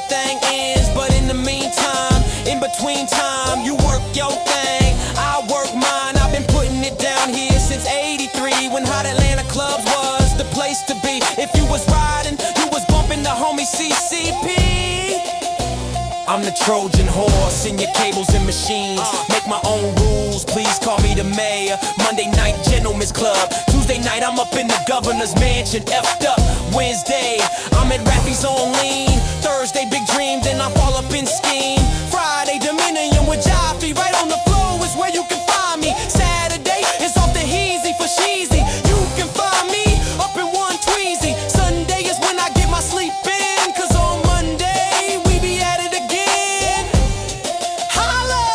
everything ends. But in the meantime, in between time, you work your thing, I work mine. I've been putting it down here since 83, when Hot Atlanta Clubs was the place to be. If you was riding, you was bumping the homie CCP. I'm the Trojan horse in your cables and machines. Make my own rules, please call me the mayor. Monday night, Gentlemen's Club. Tuesday night, I'm up in the governor's mansion, effed up. Wednesday, I'm at Raffy's on lean. Thursday, big dream, then I fall up in scheme. Friday, Dominion with Jaffe. Right on the floor is where you can find me. Saturday, it's off the Heezy for Sheezy. You can find me up in one Tweezy. Sunday is when I get my sleep in, cause on Monday, we be at it again. Holla!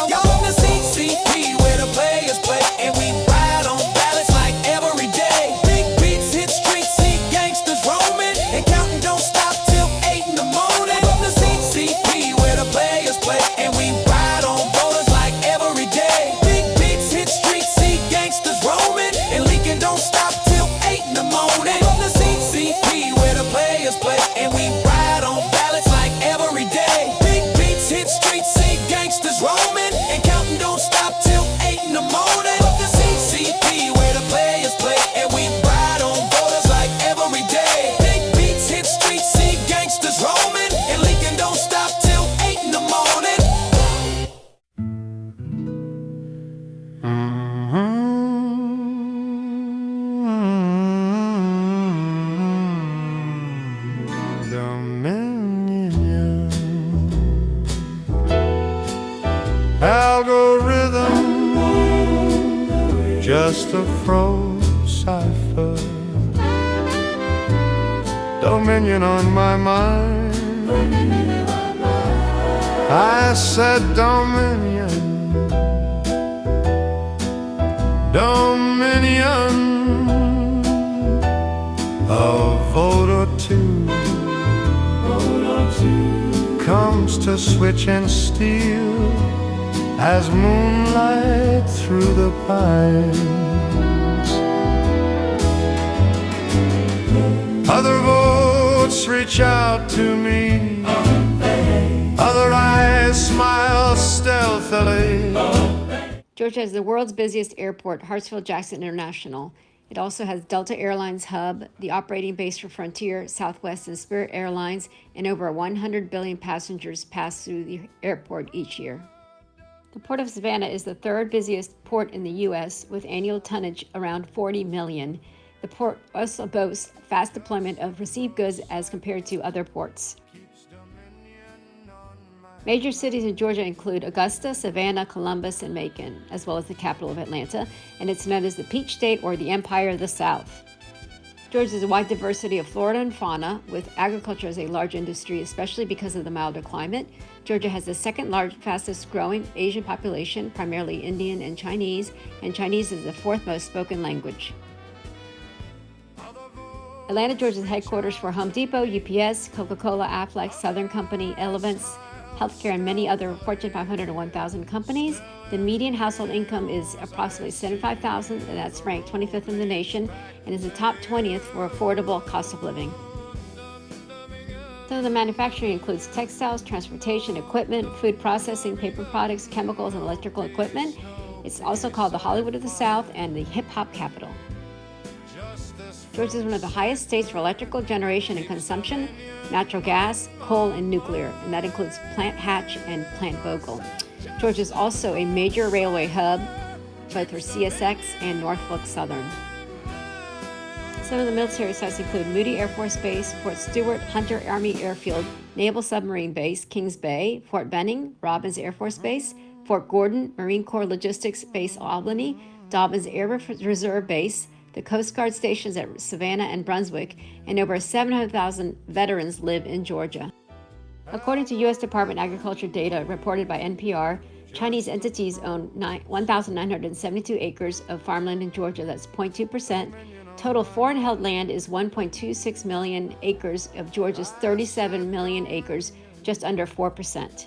Welcome to CCP, where the players play, and we ride on ballots like every day. Big beats hit streets, see gangsters roaming, and counting don't stop till 8 in the morning. Welcome to CCP, where the players play, and we ride on voters like every day. Big beats hit streets, see gangsters roaming, and leaking don't stop till 8 in the morning. Welcome to CCP, where the players play, and we ride on ballots like every day. Big beats hit streets, see gangsters roaming, and counting don't stop till 8 in the morning. Welcome to CCP, where the players play, and we ride on voters like every day. Big beats hit streets, see gangsters roaming, and leaking don't stop till 8 in the morning. Dominion algorithm, just a froze cipher. Dominion on my mind. I said Dominion, Dominion, a vote or two comes to switch and steal as moonlight through the pines. Other votes reach out to me, other eyes smile stealthily. Georgia has the world's busiest airport, Hartsfield-Jackson International. It also has Delta Airlines hub, the operating base for Frontier, Southwest, and Spirit Airlines, and over 100 billion passengers pass through the airport each year. The Port of Savannah is the third busiest port in the U.S., with annual tonnage around 40 million. The port also boasts fast deployment of received goods as compared to other ports. Major cities in Georgia include Augusta, Savannah, Columbus, and Macon, as well as the capital of Atlanta, and it's known as the Peach State or the Empire of the South. Georgia has a wide diversity of flora and fauna, with agriculture as a large industry, especially because of the milder climate. Georgia has the second fastest growing Asian population, primarily Indian and Chinese is the fourth most spoken language. Atlanta, Georgia is headquarters for Home Depot, UPS, Coca-Cola, Aflac, Southern Company, Elevance Healthcare, and many other Fortune 500 and 1,000 companies. The median household income is approximately $75,000, and that's ranked 25th in the nation, and is the top 20th for affordable cost of living. Some of the manufacturing includes textiles, transportation, equipment, food processing, paper products, chemicals, and electrical equipment. It's also called the Hollywood of the South and the hip-hop capital. Georgia is one of the highest states for electrical generation and consumption, natural gas, coal, and nuclear, and that includes Plant Hatch and Plant Vogtle. Georgia is also a major railway hub, both for CSX and Norfolk Southern. Some of the military sites include Moody Air Force Base, Fort Stewart, Hunter Army Airfield, Naval Submarine Base, Kings Bay, Fort Benning, Robbins Air Force Base, Fort Gordon, Marine Corps Logistics Base Albany, Dobbins Air Reserve Base, the Coast Guard stations at Savannah and Brunswick, and over 700,000 veterans live in Georgia. According to U.S. Department of Agriculture data reported by NPR, Chinese entities own 1,972 acres of farmland in Georgia, that's 0.2%. Total foreign held land is 1.26 million acres of Georgia's 37 million acres, just under 4%.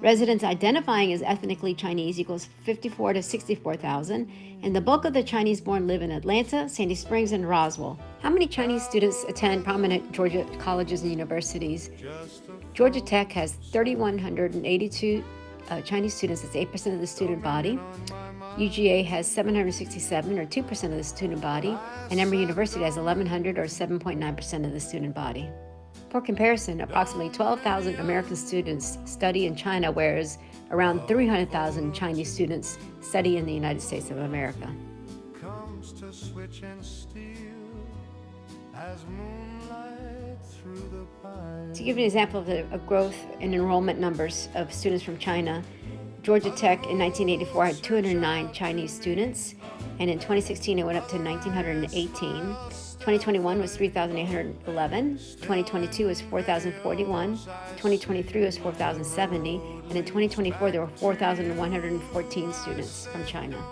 Residents identifying as ethnically Chinese equals 54 to 64,000, and the bulk of the Chinese born live in Atlanta, Sandy Springs, and Roswell. How many Chinese students attend prominent Georgia colleges and universities? Georgia Tech has 3,182 Chinese students, that's 8% of the student body. UGA has 767, or 2% of the student body, and Emory University has 1,100, or 7.9% of the student body. For comparison, approximately 12,000 American students study in China, whereas around 300,000 Chinese students study in the United States of America. Comes to switch and steal as moonlight through the pines. To give an example of the growth in enrollment numbers of students from China, Georgia Tech in 1984 had 209 Chinese students, and in 2016 it went up to 1,918. 2021 was 3,811, 2022 was 4,041, 2023 was 4,070, and in 2024 there were 4,114 students from China.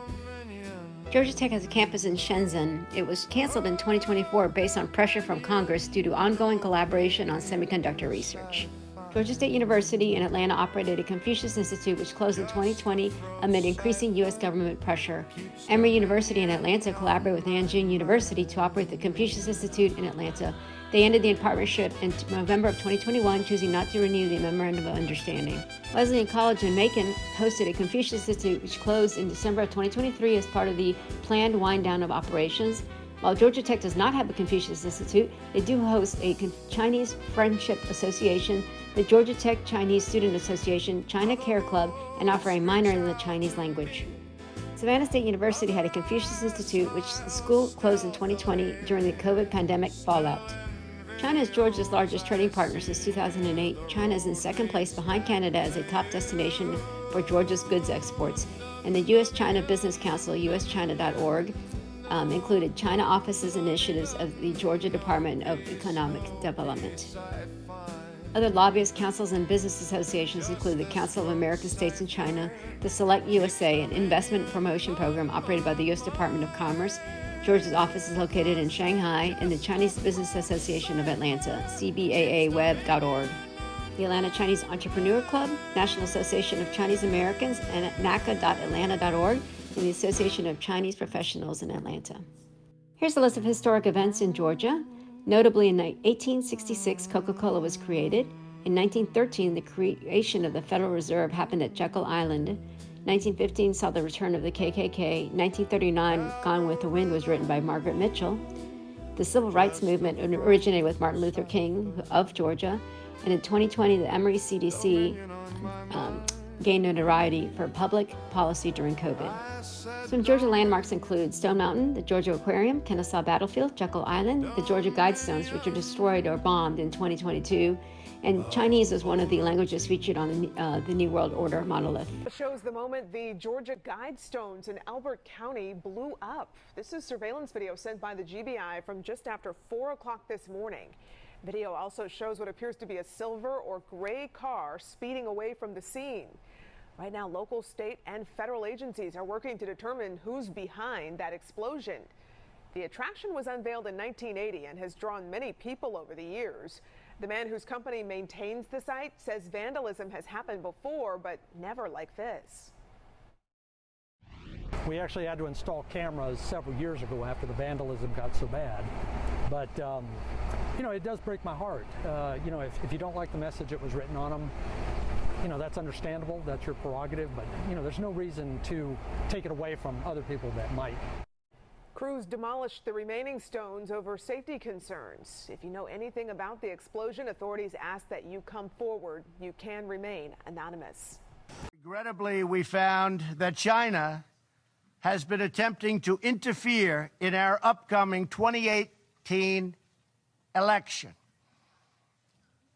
Georgia Tech has a campus in Shenzhen. It was canceled in 2024 based on pressure from Congress due to ongoing collaboration on semiconductor research. Georgia State University in Atlanta operated a Confucius Institute, which closed in 2020 amid increasing U.S. government pressure. Emory University in Atlanta collaborated with Nanjing University to operate the Confucius Institute in Atlanta. They ended the partnership in November of 2021, choosing not to renew the Memorandum of Understanding. Wesleyan College in Macon hosted a Confucius Institute, which closed in December of 2023 as part of the planned wind-down of operations. While Georgia Tech does not have a Confucius Institute, they do host a Chinese Friendship Association, the Georgia Tech Chinese Student Association, China Care Club, and offer a minor in the Chinese language. Savannah State University had a Confucius Institute, which the school closed in 2020 during the COVID pandemic fallout. China is Georgia's largest trading partner since 2008. China is in second place behind Canada as a top destination for Georgia's goods exports, and the U.S.-China Business Council, uschina.org, included China offices initiatives of the Georgia Department of Economic Development. Other lobbyist councils and business associations include the Council of American States in China, the Select USA, an investment promotion program operated by the U.S. Department of Commerce. Georgia's office is located in Shanghai, and the Chinese Business Association of Atlanta, cbaaweb.org. The Atlanta Chinese Entrepreneur Club, National Association of Chinese Americans, and NACA.atlanta.org, and the Association of Chinese Professionals in Atlanta. Here's a list of historic events in Georgia. Notably, in 1866, Coca-Cola was created. In 1913, the creation of the Federal Reserve happened at Jekyll Island. 1915 saw the return of the KKK. 1939, Gone with the Wind was written by Margaret Mitchell. The Civil Rights Movement originated with Martin Luther King of Georgia. And in 2020, the Emory CDC gained notoriety for public policy during COVID. Some Georgia landmarks include Stone Mountain, the Georgia Aquarium, Kennesaw Battlefield, Jekyll Island, the Georgia Guidestones, which were destroyed or bombed in 2022, and Chinese was one of the languages featured on the New World Order monolith. It shows the moment the Georgia Guidestones in Elbert County blew up. This is surveillance video sent by the GBI from just after 4 o'clock this morning. Video also shows what appears to be a silver or gray car speeding away from the scene. Right now, local, state, and federal agencies are working to determine who's behind that explosion. The attraction was unveiled in 1980 and has drawn many people over the years. The man whose company maintains the site says vandalism has happened before, but never like this. We actually had to install cameras several years ago after the vandalism got so bad. But, you know, it does break my heart. You know, if you don't like the message that was written on them, you know, that's understandable, that's your prerogative, but, you know, there's no reason to take it away from other people that might. Crews demolished the remaining stones over safety concerns. If you know anything about the explosion, authorities ask that you come forward. You can remain anonymous. Regrettably, we found that China has been attempting to interfere in our upcoming 2018 election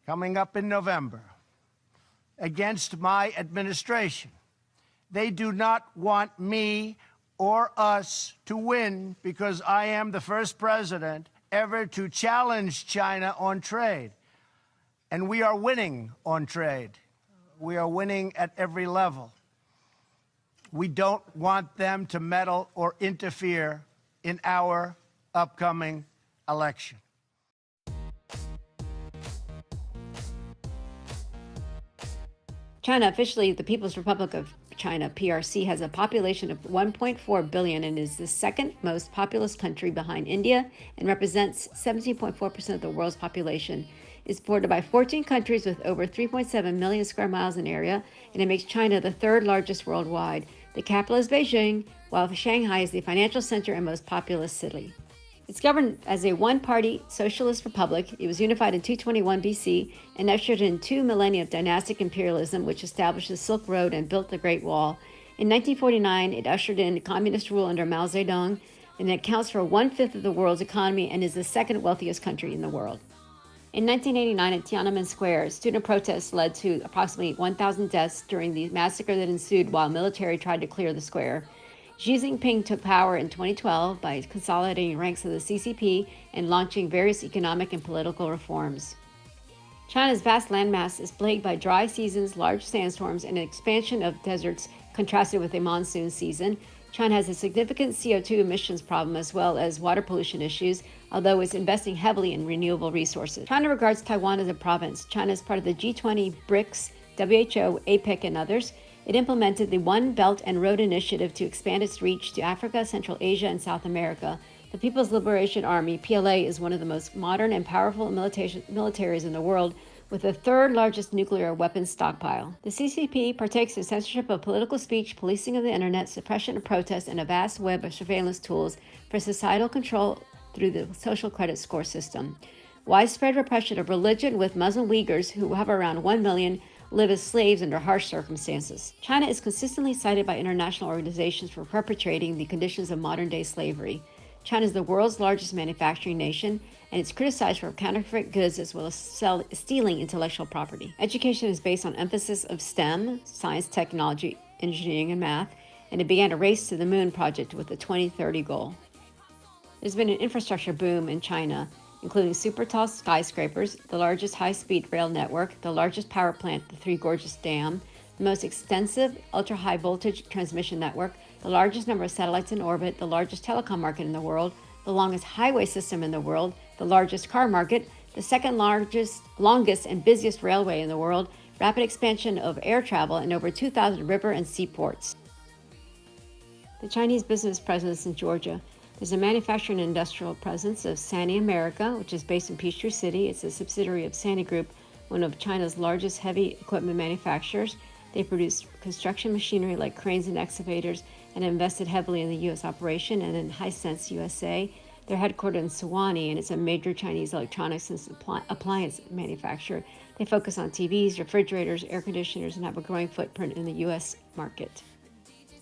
coming up in November against my administration. They do not want me or us to win because I am the first president ever to challenge China on trade. And we are winning on trade. We are winning at every level. We don't want them to meddle or interfere in our upcoming election. China, officially the People's Republic of China, PRC, has a population of 1.4 billion and is the second most populous country behind India and represents 17.4% of the world's population. It's bordered by 14 countries with over 3.7 million square miles in area, and it makes China the third largest worldwide. The capital is Beijing, while Shanghai is the financial center and most populous city. It's governed as a one-party socialist republic. It was unified in 221 BC and ushered in 2 millennia of dynastic imperialism, which established the Silk Road and built the Great Wall. In 1949, it ushered in communist rule under Mao Zedong, and it accounts for 1/5 of the world's economy and is the second wealthiest country in the world. In 1989, at Tiananmen Square, student protests led to approximately 1,000 deaths during the massacre that ensued while military tried to clear the square. Xi Jinping took power in 2012 by consolidating ranks of the CCP and launching various economic and political reforms. China's vast landmass is plagued by dry seasons, large sandstorms, and an expansion of deserts contrasted with a monsoon season. China has a significant CO2 emissions problem as well as water pollution issues, although it's investing heavily in renewable resources. China regards Taiwan as a province. China is part of the G20, BRICS, WHO, APEC, and others. It implemented the One Belt and Road Initiative to expand its reach to Africa, Central Asia, and South America. The People's Liberation Army, PLA, is one of the most modern and powerful militaries in the world, with the third largest nuclear weapons stockpile. The CCP partakes in censorship of political speech, policing of the internet, suppression of protests, and a vast web of surveillance tools for societal control through the social credit score system. Widespread repression of religion, with Muslim Uyghurs, who have around 1 million, live as slaves under harsh circumstances. China is consistently cited by international organizations for perpetrating the conditions of modern-day slavery. China is the world's largest manufacturing nation, and it's criticized for counterfeit goods as well as stealing intellectual property. Education is based on emphasis of STEM, science, technology, engineering, and math, and it began a Race to the Moon project with a 2030 goal. There's been an infrastructure boom in China, including super tall skyscrapers, the largest high-speed rail network, the largest power plant, the Three Gorges Dam, the most extensive ultra-high voltage transmission network, the largest number of satellites in orbit, the largest telecom market in the world, the longest highway system in the world, the largest car market, the second longest and busiest railway in the world, rapid expansion of air travel, and over 2,000 river and seaports. The Chinese business presence in Georgia. There's a manufacturing and industrial presence of Sany America, which is based in Peachtree City. It's a subsidiary of Sany Group, one of China's largest heavy equipment manufacturers. They produce construction machinery like cranes and excavators and invested heavily in the U.S. operation and in Hisense USA. They're headquartered in Suwannee, and it's a major Chinese electronics and appliance manufacturer. They focus on TVs, refrigerators, air conditioners, and have a growing footprint in the U.S. market.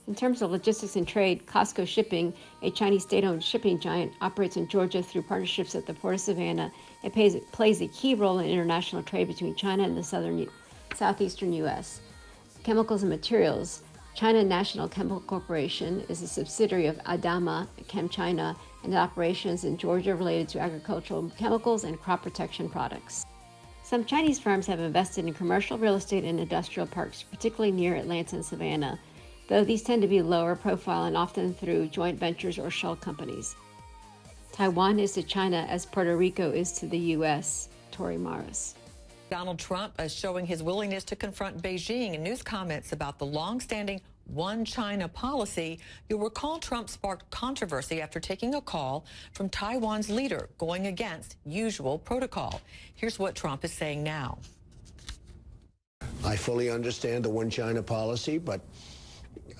In terms of logistics and trade, Costco Shipping, a Chinese state-owned shipping giant, operates in Georgia through partnerships at the Port of Savannah. It plays a key role in international trade between China and the southeastern U.S. Chemicals and materials. China National Chemical Corporation is a subsidiary of Adama Chem China and operations in Georgia related to agricultural chemicals and crop protection products. Some Chinese firms have invested in commercial real estate and industrial parks, particularly near Atlanta and Savannah, though these tend to be lower profile and often through joint ventures or shell companies. Taiwan is to China as Puerto Rico is to the U.S. Tori Maris. Donald Trump is showing his willingness to confront Beijing in news comments about the long-standing One China policy. You'll recall Trump sparked controversy after taking a call from Taiwan's leader going against usual protocol. Here's what Trump is saying now. I fully understand the One China policy, but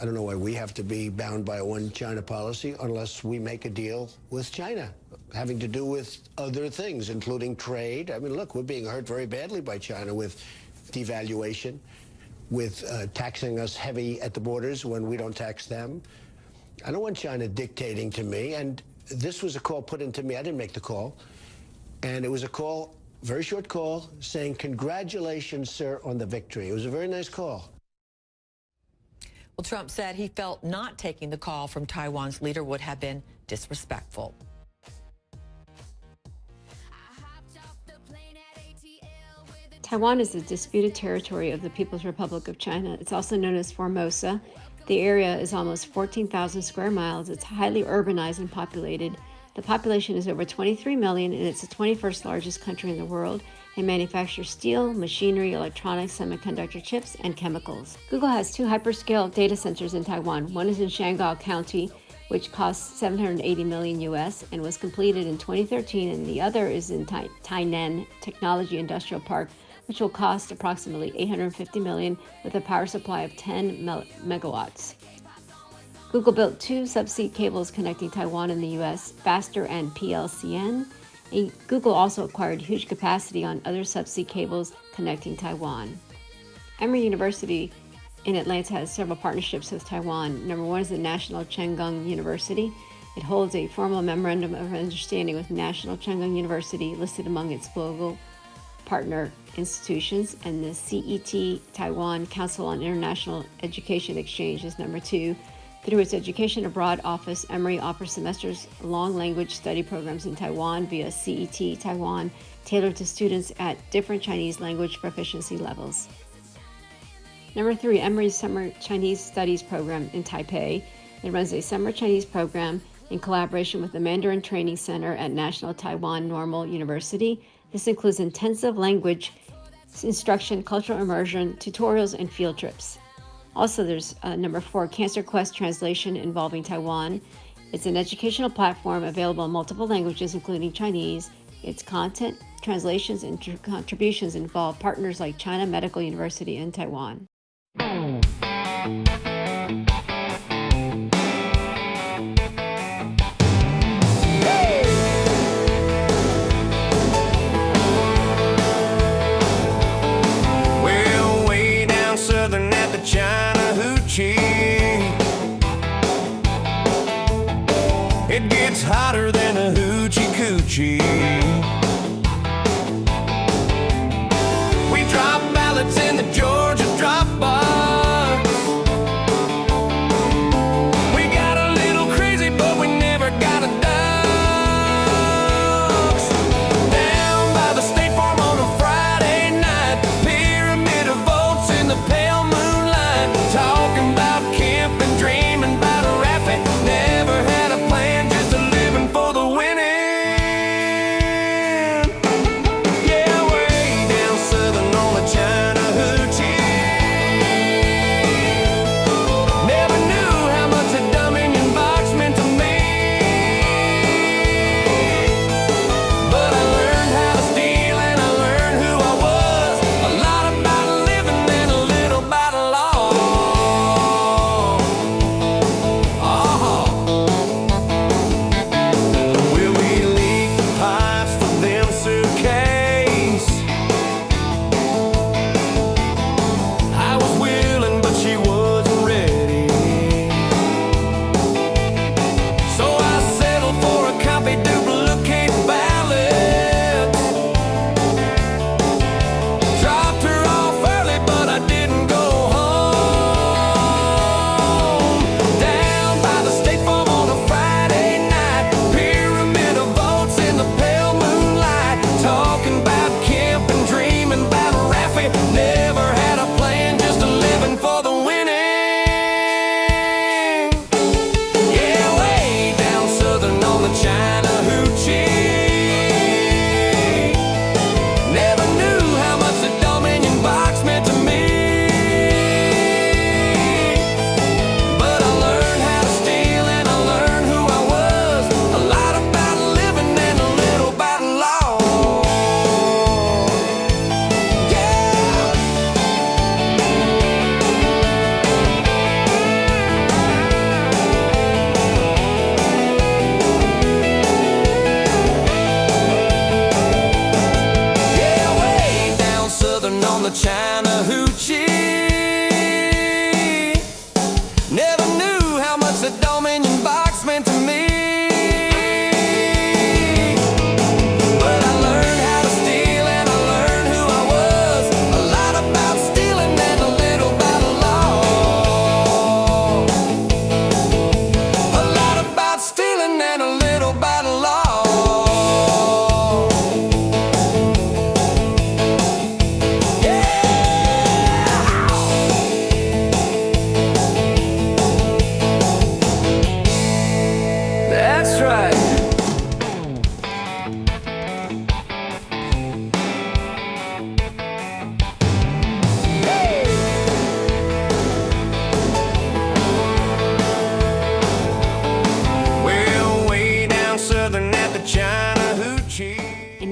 I don't know why we have to be bound by a One China policy unless we make a deal with China, having to do with other things, including trade. I mean, look, we're being hurt very badly by China with devaluation, with taxing us heavy at the borders when we don't tax them. I don't want China dictating to me, and this was a call put into me. I didn't make the call. And it was a call, very short call, saying, "Congratulations, sir, on the victory." It was a very nice call. Well, Trump said he felt not taking the call from Taiwan's leader would have been disrespectful. Taiwan is the disputed territory of the People's Republic of China. It's also known as Formosa. The area is almost 14,000 square miles. It's highly urbanized and populated. The population is over 23 million, and it's the 21st largest country in the world. and manufactures steel, machinery, electronics, semiconductor chips, and chemicals. Google has 2 hyperscale data centers in Taiwan. One is in Shanghai County, which costs $780 million US and was completed in 2013, and the other is in Tainan Technology Industrial Park, which will cost approximately $850 million with a power supply of 10 megawatts. Google built 2 subsea cables connecting Taiwan and the US, Faster and PLCN. And Google also acquired huge capacity on other subsea cables connecting Taiwan. Emory University in Atlanta has several partnerships with Taiwan. Number 1 is the National Chenggang University. It holds a formal memorandum of understanding with National Chenggang University, listed among its global partner institutions, and the CET Taiwan Council on International Education Exchange is number 2. Through its Education Abroad office, Emory offers semesters-long language study programs in Taiwan via CET Taiwan, tailored to students at different Chinese language proficiency levels. Number 3, Emory's Summer Chinese Studies program in Taipei. It runs a summer Chinese program in collaboration with the Mandarin Training Center at National Taiwan Normal University. This includes intensive language instruction, cultural immersion, tutorials, and field trips. Also, there's number 4, Cancer Quest Translation involving Taiwan. It's an educational platform available in multiple languages, including Chinese. Its content, translations, and contributions involve partners like China Medical University in Taiwan. Well, way down southern at the China Hoochie, it gets hotter than a hoochie coochie. We drop ballots in the Georgia Dropbox. We got a little crazy, but we never got a dox. Down by the State Farm on a Friday night, pyramid of votes in the pale moonlight, talking about camping, dreaming about a raffy. Never had a plan, just a living for the winning.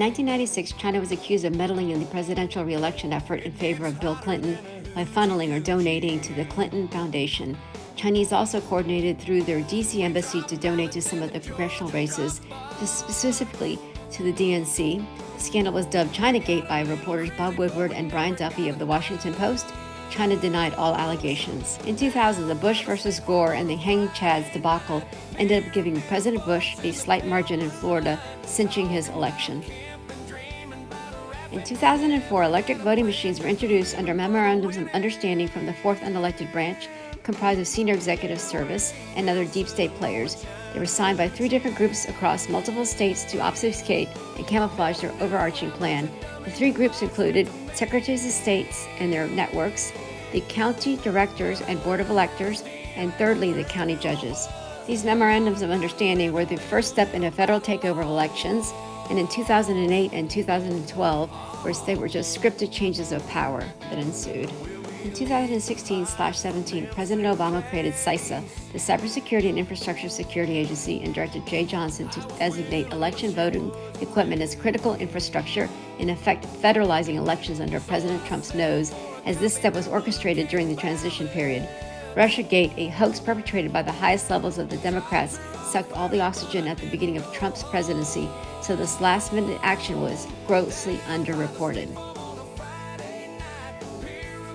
1996, China was accused of meddling in the presidential re-election effort in favor of Bill Clinton by funneling or donating to the Clinton Foundation. Chinese also coordinated through their DC embassy to donate to some of the congressional races, specifically to the DNC. The scandal was dubbed Chinagate by reporters Bob Woodward and Brian Duffy of The Washington Post. China denied all allegations. In 2000, the Bush versus Gore and the Hanging Chads debacle ended up giving President Bush a slight margin in Florida, cinching his election. In 2004, electric voting machines were introduced under memorandums of understanding from the fourth unelected branch, comprised of senior executive service and other deep state players. They were signed by 3 different groups across multiple states to obfuscate and camouflage their overarching plan. The 3 groups included secretaries of states and their networks, the county directors and board of electors, and thirdly, the county judges. These memorandums of understanding were the first step in a federal takeover of elections, and in 2008 and 2012, they were just scripted changes of power that ensued. In 2016/17, President Obama created CISA, the Cybersecurity and Infrastructure Security Agency, and directed Jay Johnson to designate election voting equipment as critical infrastructure, in effect federalizing elections under President Trump's nose, as this step was orchestrated during the transition period. Russiagate, a hoax perpetrated by the highest levels of the Democrats, sucked all the oxygen at the beginning of Trump's presidency, so this last-minute action was grossly underreported.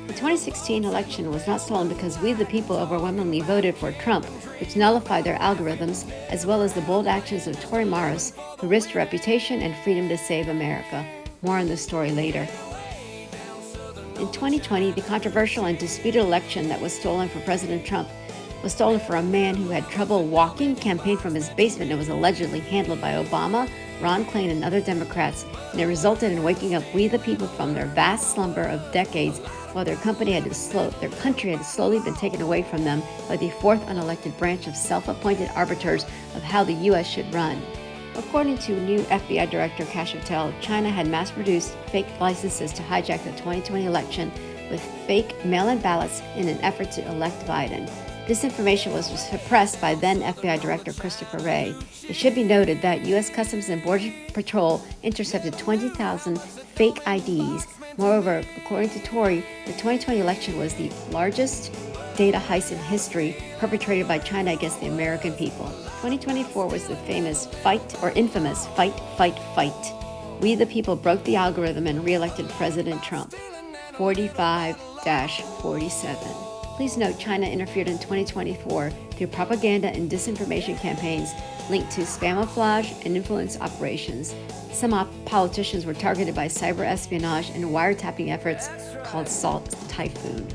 The 2016 election was not stolen because we, the people, overwhelmingly voted for Trump, which nullified their algorithms, as well as the bold actions of Tory Morris, who risked reputation and freedom to save America. More on this story later. In 2020, the controversial and disputed election that was stolen for President Trump was stolen for a man who had trouble walking, campaigned from his basement, and was allegedly handled by Obama, Ron Klain, and other Democrats, and it resulted in waking up we the people from their vast slumber of decades, while their country had slowly been taken away from them by the fourth unelected branch of self-appointed arbiters of how the U.S. should run. According to new FBI Director Kash Patel, China had mass-produced fake licenses to hijack the 2020 election with fake mail-in ballots in an effort to elect Biden. This information was suppressed by then FBI Director Christopher Wray. It should be noted that U.S. Customs and Border Patrol intercepted 20,000 fake IDs. Moreover, according to Tory, the 2020 election was the largest data heist in history perpetrated by China against the American people. 2024 was the infamous fight. We the people broke the algorithm and re-elected President Trump. 45-47. Please note China interfered in 2024 through propaganda and disinformation campaigns linked to spamouflage and influence operations. Some politicians were targeted by cyber espionage and wiretapping efforts called Salt Typhoon.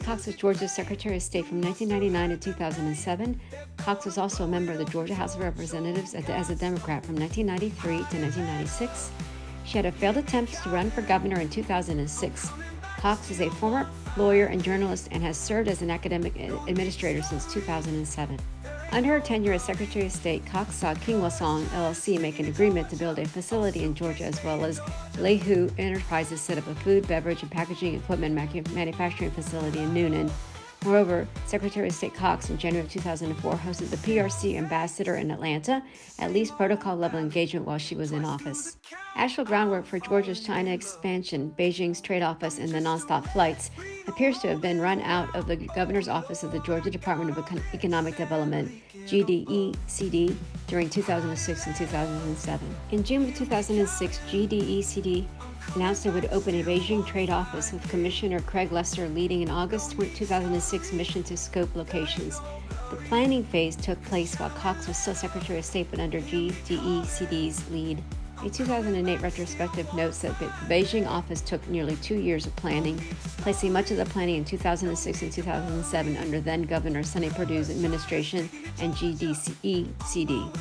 Cox was Georgia's Secretary of State from 1999 to 2007. Cox was also a member of the Georgia House of Representatives as a Democrat from 1993 to 1996. She had a failed attempt to run for governor in 2006. Cox is a former lawyer and journalist and has served as an academic administrator since 2007. Under her tenure as Secretary of State, Cox saw King Wasong LLC make an agreement to build a facility in Georgia, as well as Lehu Enterprises set up a food, beverage, and packaging equipment manufacturing facility in Noonan. Moreover, Secretary of State Cox in January of 2004 hosted the PRC ambassador in Atlanta, at least protocol-level engagement while she was in office. Actual groundwork for Georgia's China expansion, Beijing's trade office, and the nonstop flights appears to have been run out of the governor's office of the Georgia Department of Economic Development, GDECD, during 2006 and 2007. In June of 2006, GDECD announced it would open a Beijing trade office, with Commissioner Craig Lester leading an August 2006 mission to scope locations. The planning phase took place while Cox was still Secretary of State, but under GDECD's lead. A 2008 retrospective notes that the Beijing office took nearly 2 years of planning, placing much of the planning in 2006 and 2007 under then-Governor Sonny Perdue's administration and GDECD.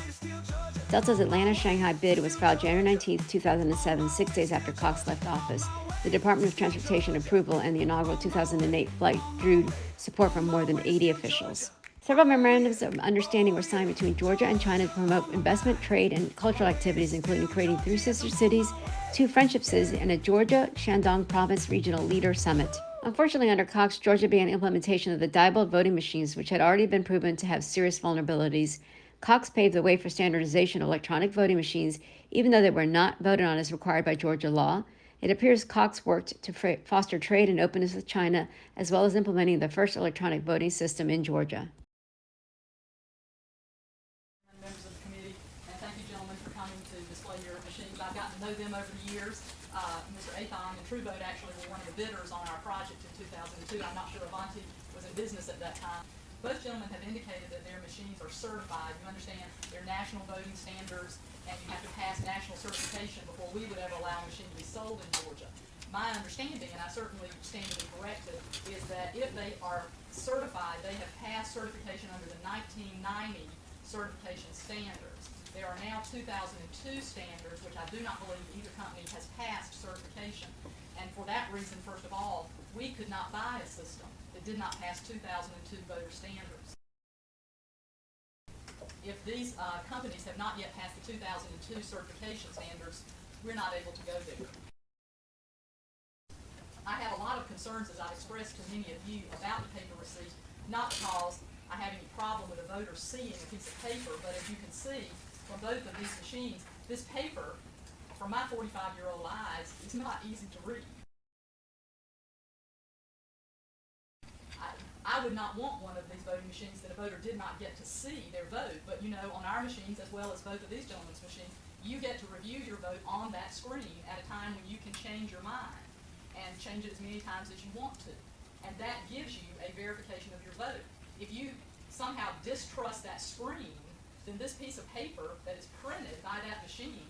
Delta's Atlanta-Shanghai bid was filed January 19, 2007, 6 days after Cox left office. The Department of Transportation approval and the inaugural 2008 flight drew support from more than 80 officials. Several memorandums of understanding were signed between Georgia and China to promote investment, trade, and cultural activities, including creating 3 sister cities, 2 friendship cities, and a Georgia-Shandong Province Regional Leader Summit. Unfortunately, under Cox, Georgia began implementation of the Diebold voting machines, which had already been proven to have serious vulnerabilities. Cox paved the way for standardization of electronic voting machines, even though they were not voted on as required by Georgia law. It appears Cox worked to foster trade and openness with China, as well as implementing the first electronic voting system in Georgia. Members of the committee, and thank you, gentlemen, for coming to display your machines. I've gotten to know them over the years. Mr. Athon and TrueVote actually were one of the bidders on our project in 2002. I'm not sure Avanti was in business at that time. Both gentlemen have indicated that their machines are certified. You understand they're national voting standards, and you have to pass national certification before we would ever allow a machine to be sold in Georgia. My understanding, and I certainly stand to be corrected, is that if they are certified, they have passed certification under the 1990 certification standards. There are now 2002 standards, which I do not believe either company has passed certification. And for that reason, first of all, we could not buy a system that did not pass 2002 voter standards. If these companies have not yet passed the 2002 certification standards, we're not able to go there. I have a lot of concerns, as I've expressed to many of you, about the paper receipt, not because I have any problem with a voter seeing a piece of paper, but as you can see from both of these machines, this paper, from my 45-year-old eyes, is not easy to read. I would not want one of these voting machines that a voter did not get to see their vote, but you know, on our machines, as well as both of these gentlemen's machines, you get to review your vote on that screen at a time when you can change your mind and change it as many times as you want to. And that gives you a verification of your vote. If you somehow distrust that screen, then this piece of paper that is printed by that machine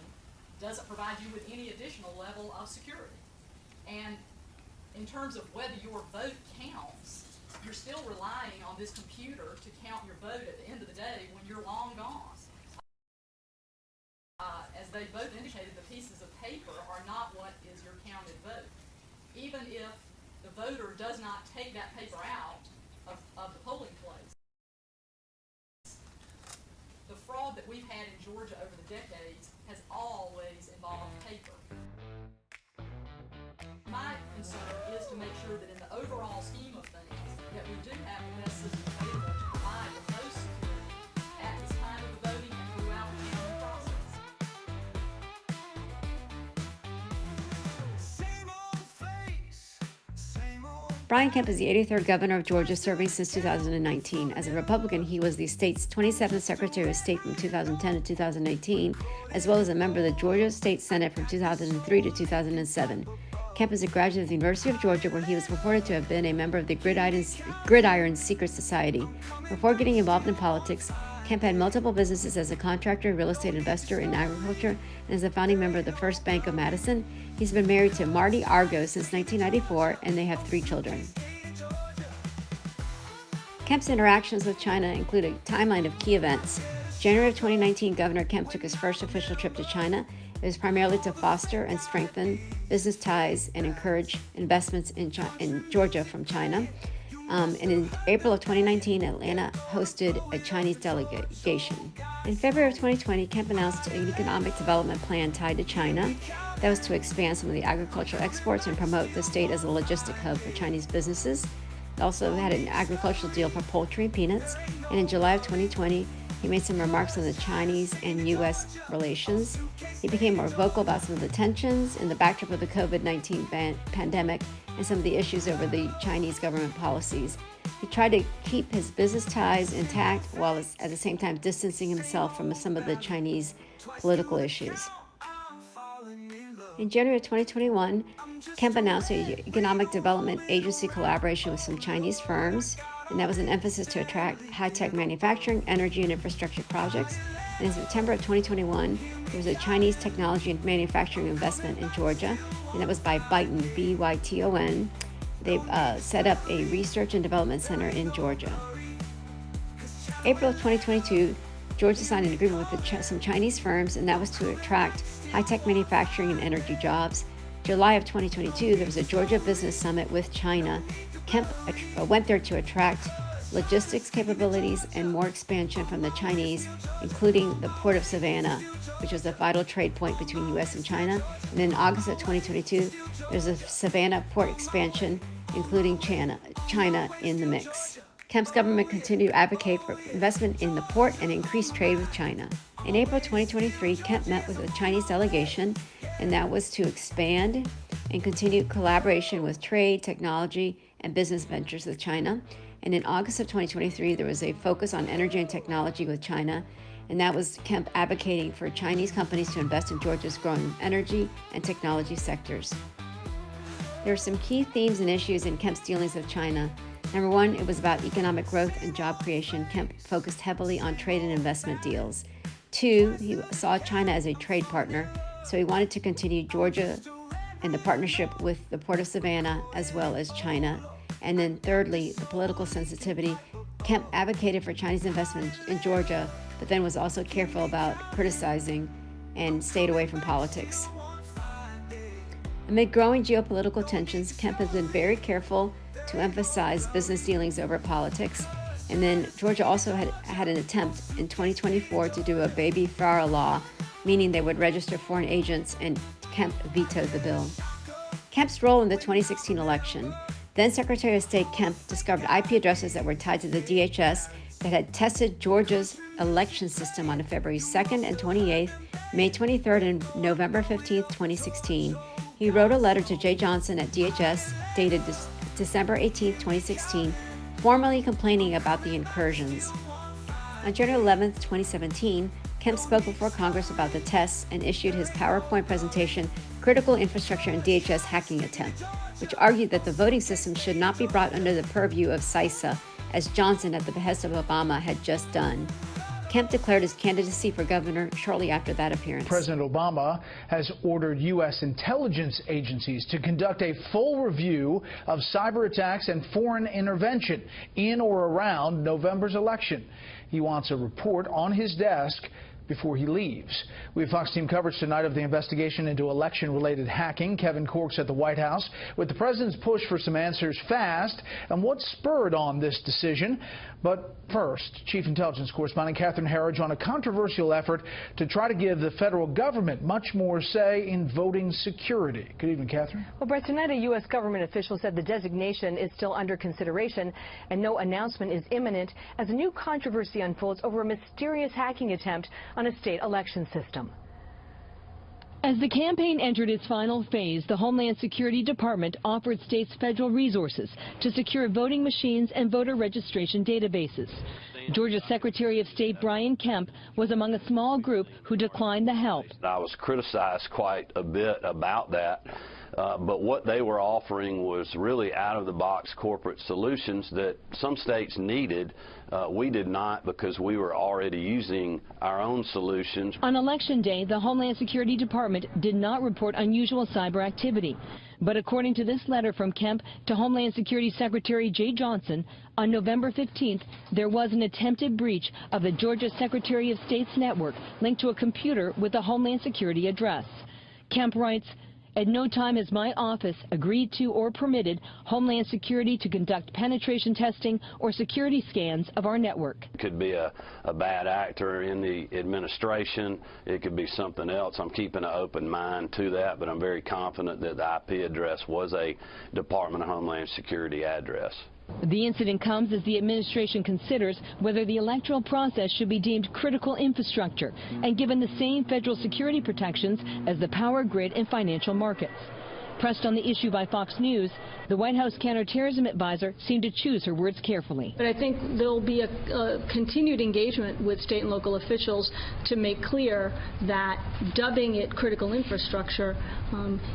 doesn't provide you with any additional level of security. And in terms of whether your vote counts, you're still relying on this computer to count your vote at the end of the day when you're long gone. As they both indicated, the pieces of paper are not what is your counted vote. Even if the voter does not take that paper out of the polling place, the fraud that we've had in Georgia over the decades has always involved paper. My concern is to make sure that in the overall scheme of things, that we do have the best system available to provide the most security at this time of the voting and throughout the counting process. Brian Kemp is the 83rd governor of Georgia, serving since 2019. As a Republican, he was the state's 27th Secretary of State from 2010 to 2018, as well as a member of the Georgia State Senate from 2003 to 2007. Kemp is a graduate of the University of Georgia, where he was reported to have been a member of the Gridiron Secret Society. Before getting involved in politics, Kemp had multiple businesses as a contractor, real estate investor, in agriculture, and as a founding member of the First Bank of Madison. He's been married to Marty Argo since 1994, and they have 3 children. Kemp's interactions with China include a timeline of key events. January of 2019, Governor Kemp took his first official trip to China. It was primarily to foster and strengthen business ties and encourage investments in Georgia from China. And in April of 2019, Atlanta hosted a Chinese delegation. In February of 2020, Kemp announced an economic development plan tied to China that was to expand some of the agricultural exports and promote the state as a logistic hub for Chinese businesses. He also had an agricultural deal for poultry and peanuts. And in July of 2020, he made some remarks on the Chinese and U.S. relations. He became more vocal about some of the tensions in the backdrop of the COVID-19 pandemic and some of the issues over the Chinese government policies. He tried to keep his business ties intact while at the same time distancing himself from some of the Chinese political issues. In January of 2021, Kemp announced an economic development agency collaboration with some Chinese firms, and that was an emphasis to attract high-tech manufacturing, energy, and infrastructure projects. And in September of 2021, there was a Chinese technology and manufacturing investment in Georgia, and that was by Byton, B-Y-T-O-N. They set up a research and development center in Georgia. April of 2022, Georgia signed an agreement with some Chinese firms, and that was to attract high-tech manufacturing and energy jobs. July of 2022, there was a Georgia Business Summit with China. Kemp went there to attract logistics capabilities and more expansion from the Chinese, including the Port of Savannah, which was a vital trade point between U.S. and China. And in August of 2022, there's a Savannah port expansion, including China in the mix. Kemp's government continued to advocate for investment in the port and increased trade with China. In April 2023, Kemp met with a Chinese delegation, and that was to expand and continue collaboration with trade, technology, and business ventures with China. And in August of 2023, there was a focus on energy and technology with China, and that was Kemp advocating for Chinese companies to invest in Georgia's growing energy and technology sectors. There are some key themes and issues in Kemp's dealings with China. Number one, it was about economic growth and job creation. Kemp focused heavily on trade and investment deals. Two, he saw China as a trade partner, so he wanted to continue Georgia and the partnership with the Port of Savannah as well as China. And then thirdly, the political sensitivity. Kemp advocated for Chinese investment in Georgia, but then was also careful about criticizing and stayed away from politics. Amid growing geopolitical tensions, Kemp has been very careful to emphasize business dealings over politics. And then Georgia also had an attempt in 2024 to do a baby Farah law, meaning they would register foreign agents, and Kemp vetoed the bill. Kemp's role in the 2016 election. Then Secretary of State Kemp discovered IP addresses that were tied to the DHS that had tested Georgia's election system on February 2nd and 28th, May 23rd, and November 15th, 2016. He wrote a letter to Jay Johnson at DHS dated December 18th, 2016, formally complaining about the incursions. On January 11th, 2017, Kemp spoke before Congress about the tests and issued his PowerPoint presentation, Critical Infrastructure and DHS Hacking Attempt, which argued that the voting system should not be brought under the purview of CISA, as Johnson, at the behest of Obama, had just done. Kemp declared his candidacy for governor shortly after that appearance. President Obama has ordered U.S. intelligence agencies to conduct a full review of cyber attacks and foreign intervention in or around November's election. He wants a report on his desk before he leaves. We have Fox team coverage tonight of the investigation into election-related hacking. Kevin Corks at the White House with the president's push for some answers fast and what spurred on this decision. But first, Chief Intelligence Correspondent Catherine Herridge on a controversial effort to try to give the federal government much more say in voting security. Good evening, Catherine. Well, Brett, tonight a U.S. government official said the designation is still under consideration and no announcement is imminent as a new controversy unfolds over a mysterious hacking attempt on a state election system. As the campaign entered its final phase, the Homeland Security Department offered states federal resources to secure voting machines and voter registration databases. Georgia Secretary of State Brian Kemp was among a small group who declined the help. I was criticized quite a bit about that. But what they were offering was really out-of-the-box corporate solutions that some states needed. We did not, because we were already using our own solutions. On Election Day, the Homeland Security Department did not report unusual cyber activity. But according to this letter from Kemp to Homeland Security Secretary Jay Johnson, on November 15th, there was an attempted breach of the Georgia Secretary of State's network linked to a computer with a Homeland Security address. Kemp writes, "At no time has my office agreed to or permitted Homeland Security to conduct penetration testing or security scans of our network." It could be a bad actor in the administration. It could be something else. I'm keeping an open mind to that, but I'm very confident that the IP address was a Department of Homeland Security address. The incident comes as the administration considers whether the electoral process should be deemed critical infrastructure and given the same federal security protections as the power grid and financial markets. Pressed on the issue by Fox News, the White House counterterrorism advisor seemed to choose her words carefully. But I think there'll be a continued engagement with state and local officials to make clear that dubbing it critical infrastructure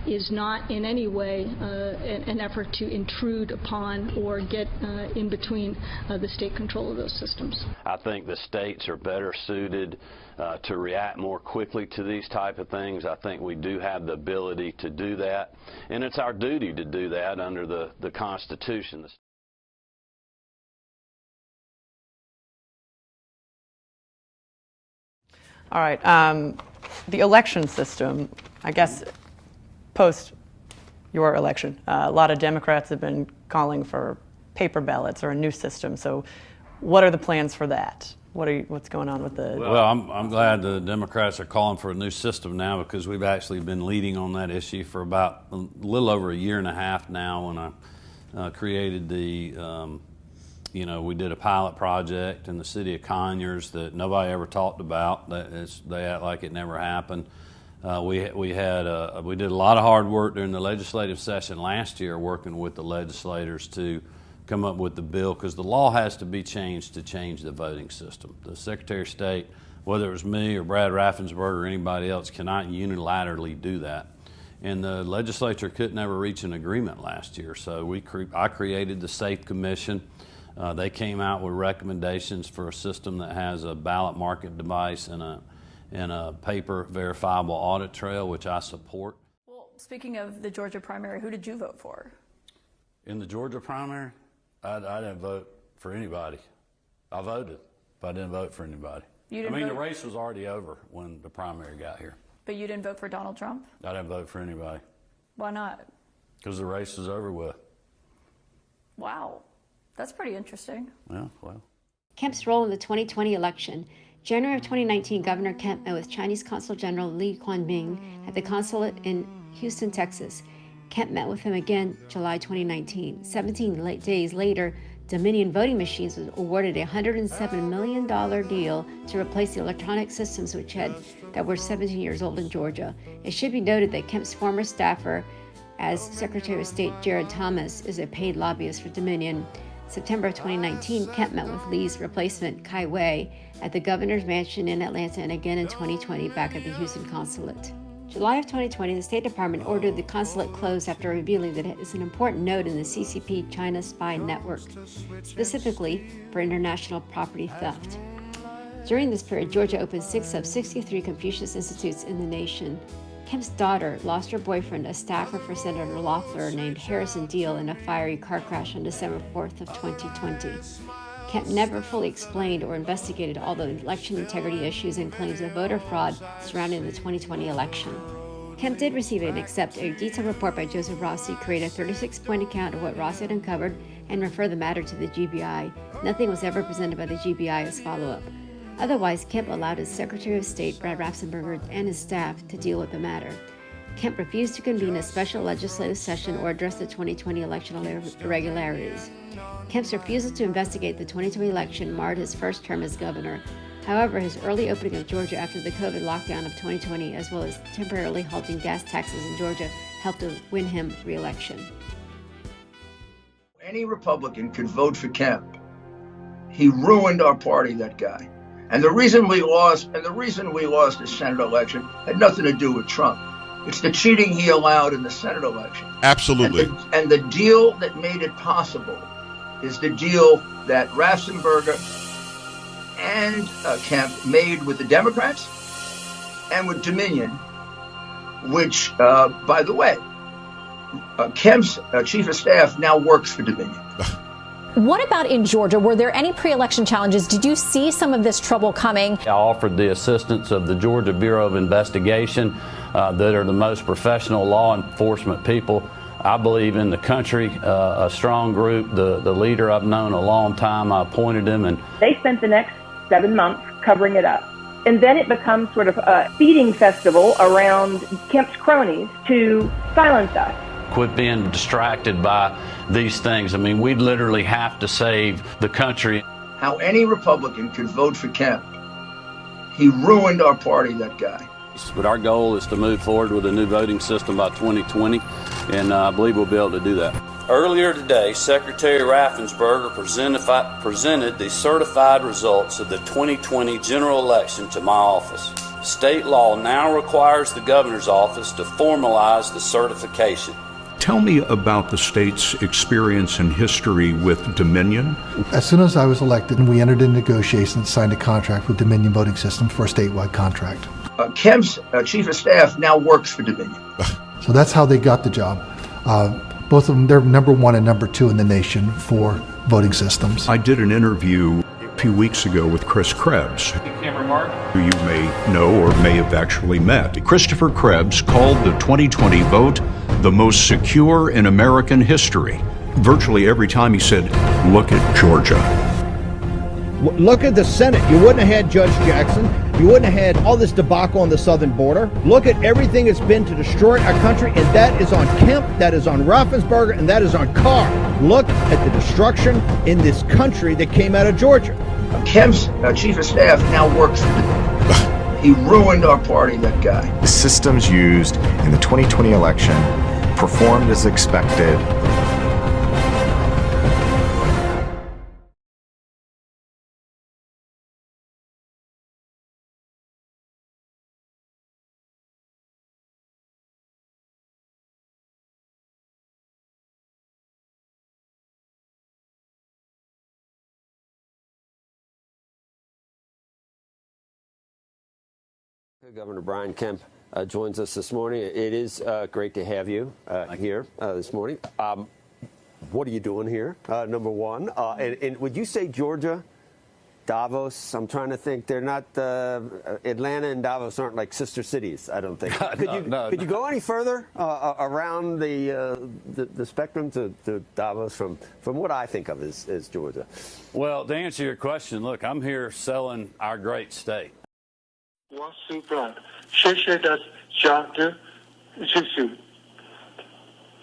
is not in any way an effort to intrude upon or get in between the state control of those systems. I think the states are better suited to react more quickly to these type of things. I think we do have the ability to do that, and it's our duty to do that under the Constitution. All right, the election system, I guess, post your election, a lot of Democrats have been calling for paper ballots or a new system. So what are the plans for that? What's going on with the... Well, I'm glad the Democrats are calling for a new system now, because we've actually been leading on that issue for about a little over a year and a half now. When I created the, we did a pilot project in the city of Conyers that nobody ever talked about. They act like it never happened. We did a lot of hard work during the legislative session last year, working with the legislators to come up with the bill, because the law has to be changed to change the voting system. The Secretary of State, whether it was me or Brad Raffensperger or anybody else, cannot unilaterally do that. And the legislature couldn't ever reach an agreement last year, so I created the SAFE Commission. They came out with recommendations for a system that has a ballot market device and a paper verifiable audit trail, which I support. Well, speaking of the Georgia primary, who did you vote for? In the Georgia primary? I didn't vote for anybody. I voted, but I didn't vote for anybody. The race was already over when the primary got here. But you didn't vote for Donald Trump? I didn't vote for anybody. Why not? Because the race was over with. Wow. That's pretty interesting. Yeah, well. Kemp's role in the 2020 election. January of 2019, Governor Kemp met with Chinese Consul General Li Quanming at the consulate in Houston, Texas. Kemp met with him again July 2019. 17 days later, Dominion Voting Machines was awarded a $107 million deal to replace the electronic systems that were 17 years old in Georgia. It should be noted that Kemp's former staffer as Secretary of State Jared Thomas is a paid lobbyist for Dominion. September of 2019, Kemp met with Lee's replacement, Kai Wei, at the governor's mansion in Atlanta, and again in 2020 back at the Houston consulate. July of 2020, the State Department ordered the consulate closed after revealing that it is an important node in the CCP China spy network, specifically for international property theft. During this period, Georgia opened 6 of 63 Confucius Institutes in the nation. Kemp's daughter lost her boyfriend, a staffer for Senator Loeffler named Harrison Deal, in a fiery car crash on December 4th of 2020. Kemp never fully explained or investigated all the election integrity issues and claims of voter fraud surrounding the 2020 election. Kemp did receive and accept a detailed report by Joseph Rossi, create a 36-point account of what Rossi had uncovered, and refer the matter to the GBI. Nothing was ever presented by the GBI as follow-up. Otherwise, Kemp allowed his Secretary of State, Brad Raffensperger, and his staff to deal with the matter. Kemp refused to convene a special legislative session or address the 2020 election irregularities. Kemp's refusal to investigate the 2020 election marred his first term as governor. However, his early opening of Georgia after the COVID lockdown of 2020, as well as temporarily halting gas taxes in Georgia, helped to win him re-election. Any Republican could vote for Kemp. He ruined our party, that guy. And the reason we lost the Senate election had nothing to do with Trump. It's the cheating he allowed in the Senate election. Absolutely. And the deal that made it possible is the deal that Raffensperger and Kemp made with the Democrats and with Dominion, which, by the way, Kemp's chief of staff now works for Dominion. What about in Georgia? Were there any pre-election challenges? Did you see some of this trouble coming? I offered the assistance of the Georgia Bureau of Investigation that are the most professional law enforcement people, I believe, in the country. A strong group, the leader I've known a long time. I appointed him. And they spent the next 7 months covering it up. And then it becomes sort of a feeding festival around Kemp's cronies to silence us. quit being distracted by these things. I mean, we literally have to save the country. How any Republican could vote for Kemp. He ruined our party, that guy. But our goal is to move forward with a new voting system by 2020, and I believe we'll be able to do that. Earlier today, Secretary Raffensperger presented the certified results of the 2020 general election to my office. State law now requires the governor's office to formalize the certification. Tell me about the state's experience and history with Dominion. As soon as I was elected, we entered into negotiations and signed a contract with Dominion Voting System for a statewide contract. Kemp's chief of staff now works for Dominion. So that's how they got the job. Both of them, they're number 1 and number 2 in the nation for voting systems. I did an interview a few weeks ago with Chris Krebs, who you may know or may have actually met. Christopher Krebs called the 2020 vote the most secure in American history. Virtually every time he said, "Look at Georgia." Look at the Senate. You wouldn't have had Judge Jackson. You wouldn't have had all this debacle on the southern border. Look at everything it's been to destroy our country, and that is on Kemp, that is on Raffensperger, and that is on Carr. Look at the destruction in this country that came out of Georgia. Kemp's chief of staff now works for Dominion. He ruined our party, that guy. The systems used in the 2020 election performed as expected. Governor Brian Kemp joins us this morning. It is great to have you here this morning. What are you doing here, number one? And would you say Georgia, Davos, I'm trying to think, they're not, Atlanta and Davos aren't like sister cities, I don't think. Could you go any further around the spectrum to Davos from what I think of as Georgia? Well, to answer your question, look, I'm here selling our great state.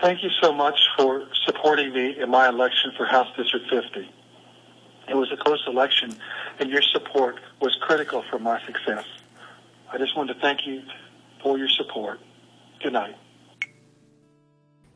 Thank you so much for supporting me in my election for House District 50. It was a close election, and your support was critical for my success. I just wanted to thank you for your support. Good night.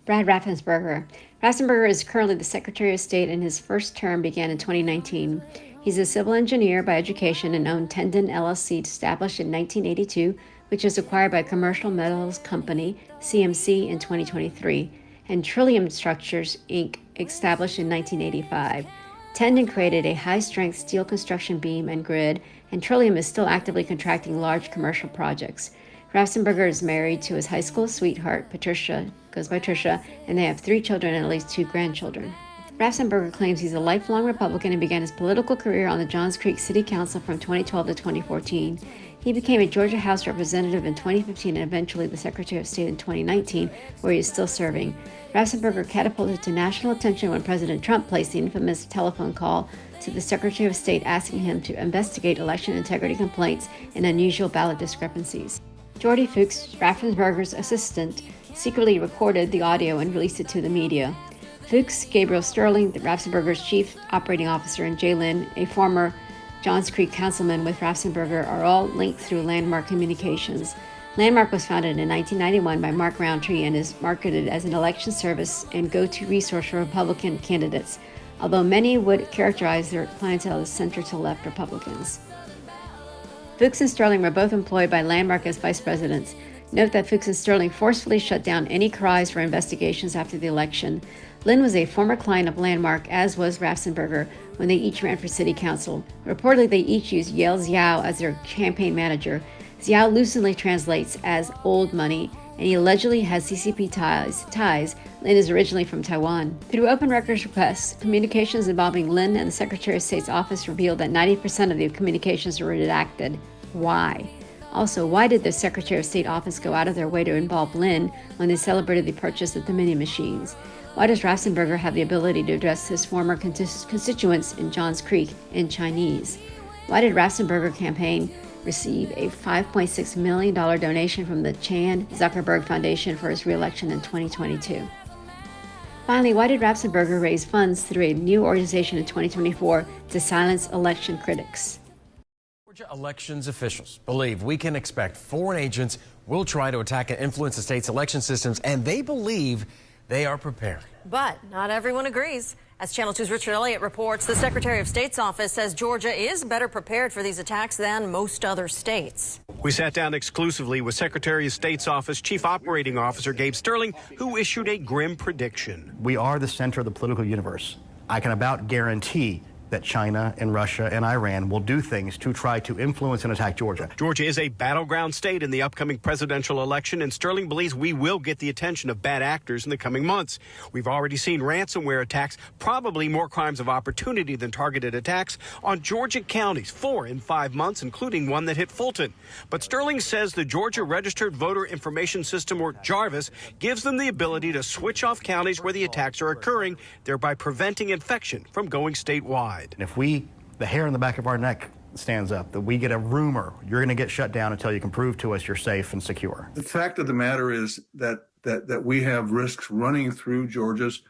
Brad Raffensperger. Raffensperger is currently the Secretary of State, and his first term began in 2019. He's a civil engineer by education and owned Tendon LLC, established in 1982, which was acquired by Commercial Metals Company, CMC, in 2023, and Trillium Structures, Inc., established in 1985. Tendon created a high-strength steel construction beam and grid, and Trillium is still actively contracting large commercial projects. Raffensperger is married to his high school sweetheart, Patricia, goes by Tricia, and they have 3 children and at least 2 grandchildren. Raffensperger claims he's a lifelong Republican and began his political career on the Johns Creek City Council from 2012 to 2014. He became a Georgia House Representative in 2015 and eventually the Secretary of State in 2019, where he is still serving. Raffensperger catapulted to national attention when President Trump placed the infamous telephone call to the Secretary of State asking him to investigate election integrity complaints and unusual ballot discrepancies. Jordy Fuchs, Raffensperger's assistant, secretly recorded the audio and released it to the media. Fuchs, Gabriel Sterling, Raffensperger's chief operating officer, and Jay Lynn, a former Johns Creek councilman with Raffensperger, are all linked through Landmark Communications. Landmark was founded in 1991 by Mark Roundtree and is marketed as an election service and go-to resource for Republican candidates, although many would characterize their clientele as center-to-left Republicans. Fuchs and Sterling were both employed by Landmark as vice presidents. Note that Fuchs and Sterling forcefully shut down any cries for investigations after the election. Lynn was a former client of Landmark, as was Raffensperger, when they each ran for city council. Reportedly, they each used Yale Xiao as their campaign manager. Xiao loosely translates as old money, and he allegedly has CCP ties. Lynn is originally from Taiwan. Through open records requests, communications involving Lynn and the Secretary of State's office revealed that 90% of the communications were redacted. Why? Also, why did the Secretary of State office go out of their way to involve Lynn when they celebrated the purchase of the mini machines? Why does Raffensperger have the ability to address his former constituents in Johns Creek in Chinese? Why did Raffensperger campaign receive a $5.6 million donation from the Chan Zuckerberg Foundation for his re-election in 2022? Finally, why did Ratzenberger raise funds through a new organization in 2024 to silence election critics? Georgia elections officials believe we can expect foreign agents will try to attack and influence the state's election systems, and they believe they are prepared. But not everyone agrees. As Channel 2's Richard Elliott reports, the Secretary of State's office says Georgia is better prepared for these attacks than most other states. We sat down exclusively with Secretary of State's office Chief Operating Officer Gabe Sterling, who issued a grim prediction. We are the center of the political universe. I can about guarantee that China and Russia and Iran will do things to try to influence and attack Georgia. Georgia is a battleground state in the upcoming presidential election, and Sterling believes we will get the attention of bad actors in the coming months. We've already seen ransomware attacks, probably more crimes of opportunity than targeted attacks, on Georgia counties, 4 in 5 months, including one that hit Fulton. But Sterling says the Georgia Registered Voter Information System, or JARVIS, gives them the ability to switch off counties where the attacks are occurring, thereby preventing infection from going statewide. And if the hair on the back of our neck stands up, that we get a rumor, you're going to get shut down until you can prove to us you're safe and secure. The fact of the matter is that we have risks running through Georgia's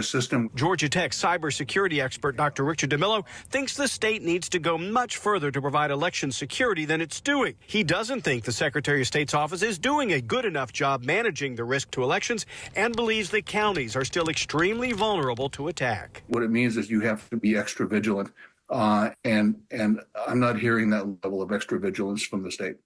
system. Georgia Tech cybersecurity expert Dr. Richard DeMillo thinks the state needs to go much further to provide election security than it's doing. He doesn't think the Secretary of State's office is doing a good enough job managing the risk to elections and believes the counties are still extremely vulnerable to attack. What it means is you have to be extra vigilant, and I'm not hearing that level of extra vigilance from the state.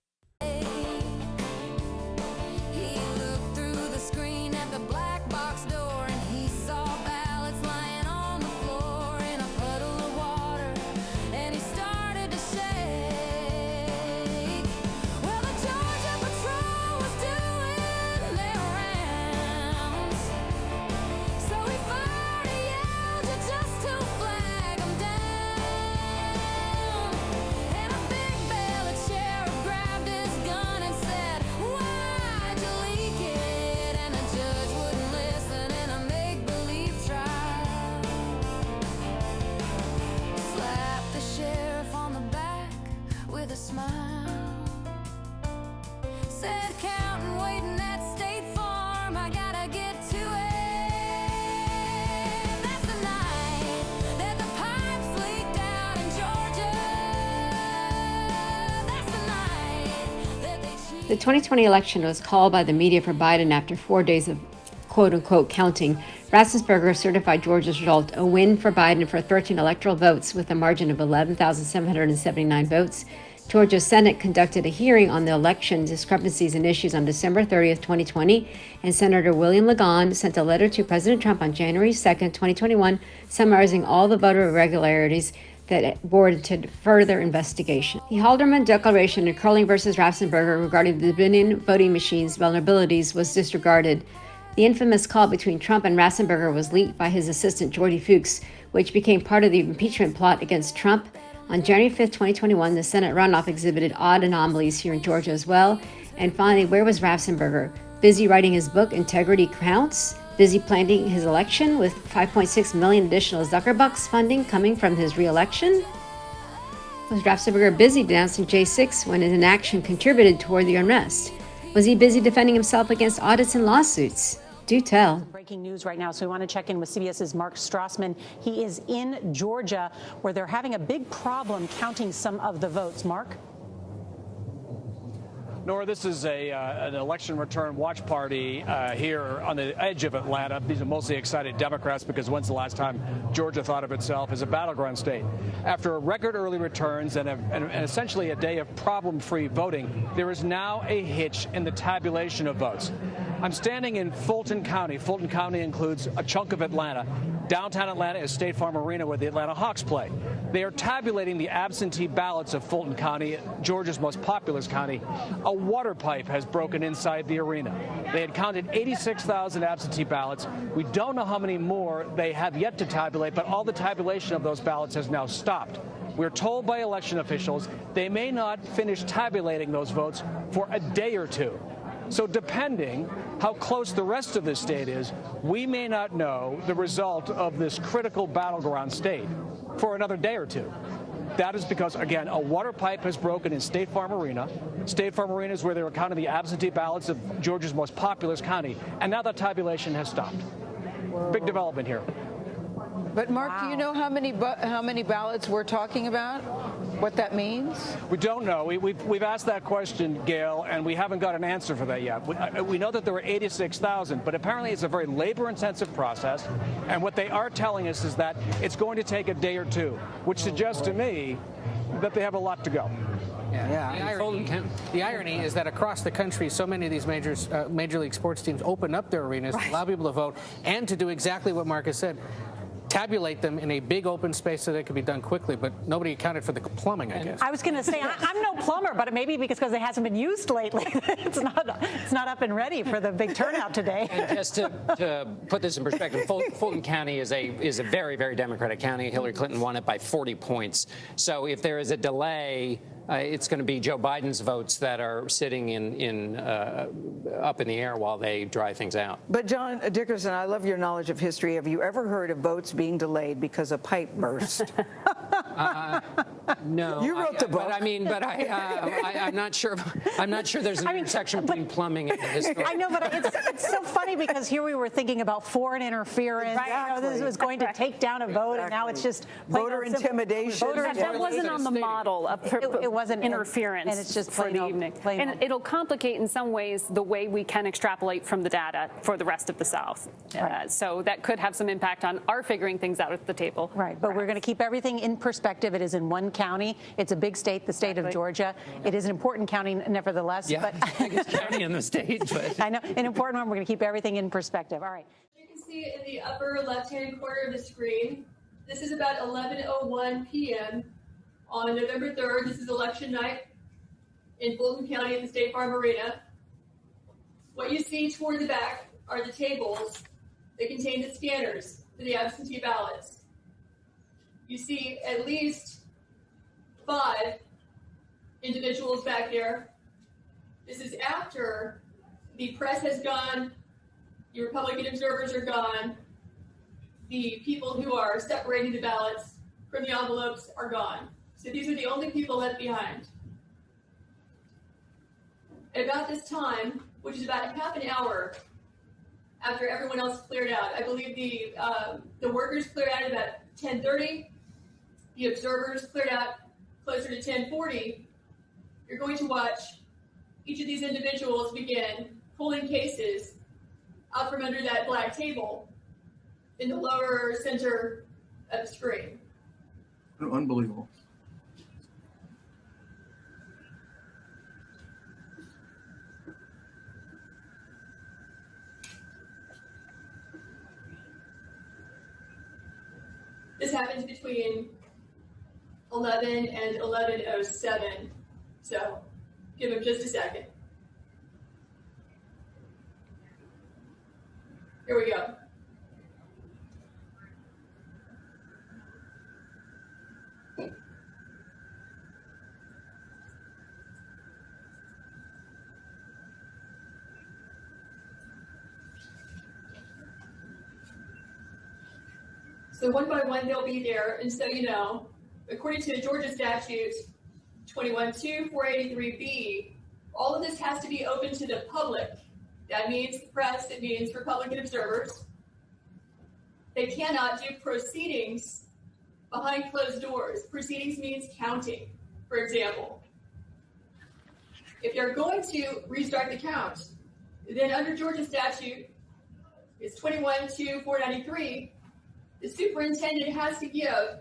The 2020 election was called by the media for Biden after 4 days of quote-unquote counting. Raffensperger certified Georgia's result a win for Biden for 13 electoral votes with a margin of 11,779 votes. Georgia's Senate conducted a hearing on the election discrepancies and issues on December 30th, 2020, and Senator William Ligon sent a letter to President Trump on January 2nd, 2021, summarizing all the voter irregularities that warranted further investigation. The Haldeman Declaration in Curling versus Raffensperger regarding the Dominion voting machines vulnerabilities was disregarded. The infamous call between Trump and Raffensperger was leaked by his assistant Jordy Fuchs, which became part of the impeachment plot against Trump. On January 5th, 2021, the Senate runoff exhibited odd anomalies here in Georgia as well. And finally, where was Raffensperger? Busy writing his book, Integrity Counts? Busy planning his election with $5.6 million additional Zuckerbucks funding coming from his re-election? Was Raffensperger busy denouncing J6 when his inaction contributed toward the unrest? Was he busy defending himself against audits and lawsuits? Do tell. Breaking news right now, so we want to check in with CBS's Mark Strassman. He is in Georgia, where they're having a big problem counting some of the votes. Mark? Nora, this is an election return watch party here on the edge of Atlanta. These are mostly excited Democrats because when's the last time Georgia thought of itself as a battleground state? After record early returns and essentially a day of problem-free voting, there is now a hitch in the tabulation of votes. I'm standing in Fulton County. Fulton County includes a chunk of Atlanta. Downtown Atlanta is State Farm Arena, where the Atlanta Hawks play. They are tabulating the absentee ballots of Fulton County, Georgia's most populous county. A water pipe has broken inside the arena. They had counted 86,000 absentee ballots. We don't know how many more they have yet to tabulate, but all the tabulation of those ballots has now stopped. We're told by election officials they may not finish tabulating those votes for a day or two. So depending how close the rest of the state is, we may not know the result of this critical battleground state for another day or two. That is because, again, a water pipe has broken in State Farm Arena. State Farm Arena is where they were counting the absentee ballots of Georgia's most populous county, and now that tabulation has stopped. big development here. But Mark, do you know how many ballots we're talking about? What that means? We don't know. We've asked that question, Gail, and we haven't got an answer for that yet. We know that there were 86,000, but apparently it's a very labor-intensive process. And what they are telling us is that it's going to take a day or two, which suggests to me that they have a lot to go. The irony is that across the country, so many of these major league sports teams open up their arenas to allow people to vote and to do exactly what Mark has said. Tabulate them in a big open space so that it can be done quickly, but nobody accounted for the plumbing, I guess. I was going to say, I'm no plumber, but maybe because it hasn't been used lately, it's not up and ready for the big turnout today. And just to put this in perspective, Fulton County is a very, very Democratic county. Hillary Clinton won it by 40 points. So if there is a delay, it's going to be Joe Biden's votes that are sitting up in the air while they dry things out. But John Dickerson, I love your knowledge of history. Have you ever heard of votes being delayed because a pipe burst? No, you wrote the book. I'm not sure. I'm not sure there's an intersection between plumbing and history. I know, but it's so funny because here we were thinking about foreign interference. Exactly. This was going to take down a vote, and now it's just voter intimidation. That wasn't on the model of it wasn't interference, and it's just for the evening. And it'll complicate in some ways the way we can extrapolate from the data for the rest of the South. So that could have some impact on our figuring things out at the table. Right, but we're going to keep everything in perspective. It is in one county. It's a big state, the state of Georgia. It is an important county, nevertheless. Yeah, biggest county in the state. But. I know, an important one. We're going to keep everything in perspective. All right. You can see in the upper left-hand corner of the screen, this is about 11:01 p.m. on November 3rd. This is election night in Fulton County at the State Farm Arena. What you see toward the back are the tables that contain the scanners for the absentee ballots. You see at least 5 individuals back there. This is after the press has gone, the Republican observers are gone, the people who are separating the ballots from the envelopes are gone. So these are the only people left behind. At about this time, which is about half an hour after everyone else cleared out, I believe the workers cleared out at about 10:30. The observers cleared out closer to 10:40. You're going to watch each of these individuals begin pulling cases out from under that black table in the lower center of the screen. Unbelievable. This happens between 11 and 11:07. So give him just a second. Here we go. So one by one they'll be there, and so you know, according to the Georgia statute 21-483B, all of this has to be open to the public. That means the press, it means Republican observers. They cannot do proceedings behind closed doors. Proceedings means counting, for example. If they're going to restart the count, then under Georgia statute, it's 21-493, the superintendent has to give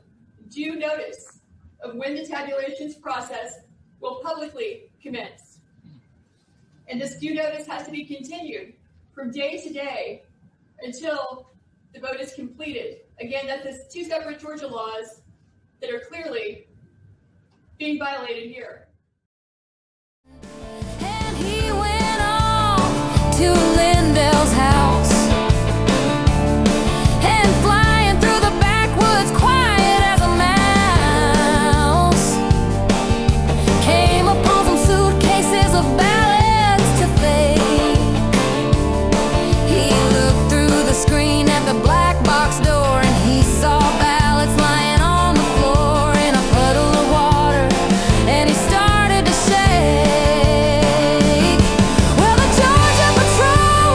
due notice of when the tabulations process will publicly commence. And this due notice has to be continued from day to day until the vote is completed. Again, that's 2 separate Georgia laws that are clearly being violated here. And he went on to Lindell's house and flying through the backwoods quiet as a mouse, came upon some suitcases of ballots to fake. He looked through the screen at the black box door and he saw ballots lying on the floor in a puddle of water, and he started to shake. Well, the Georgia Patrol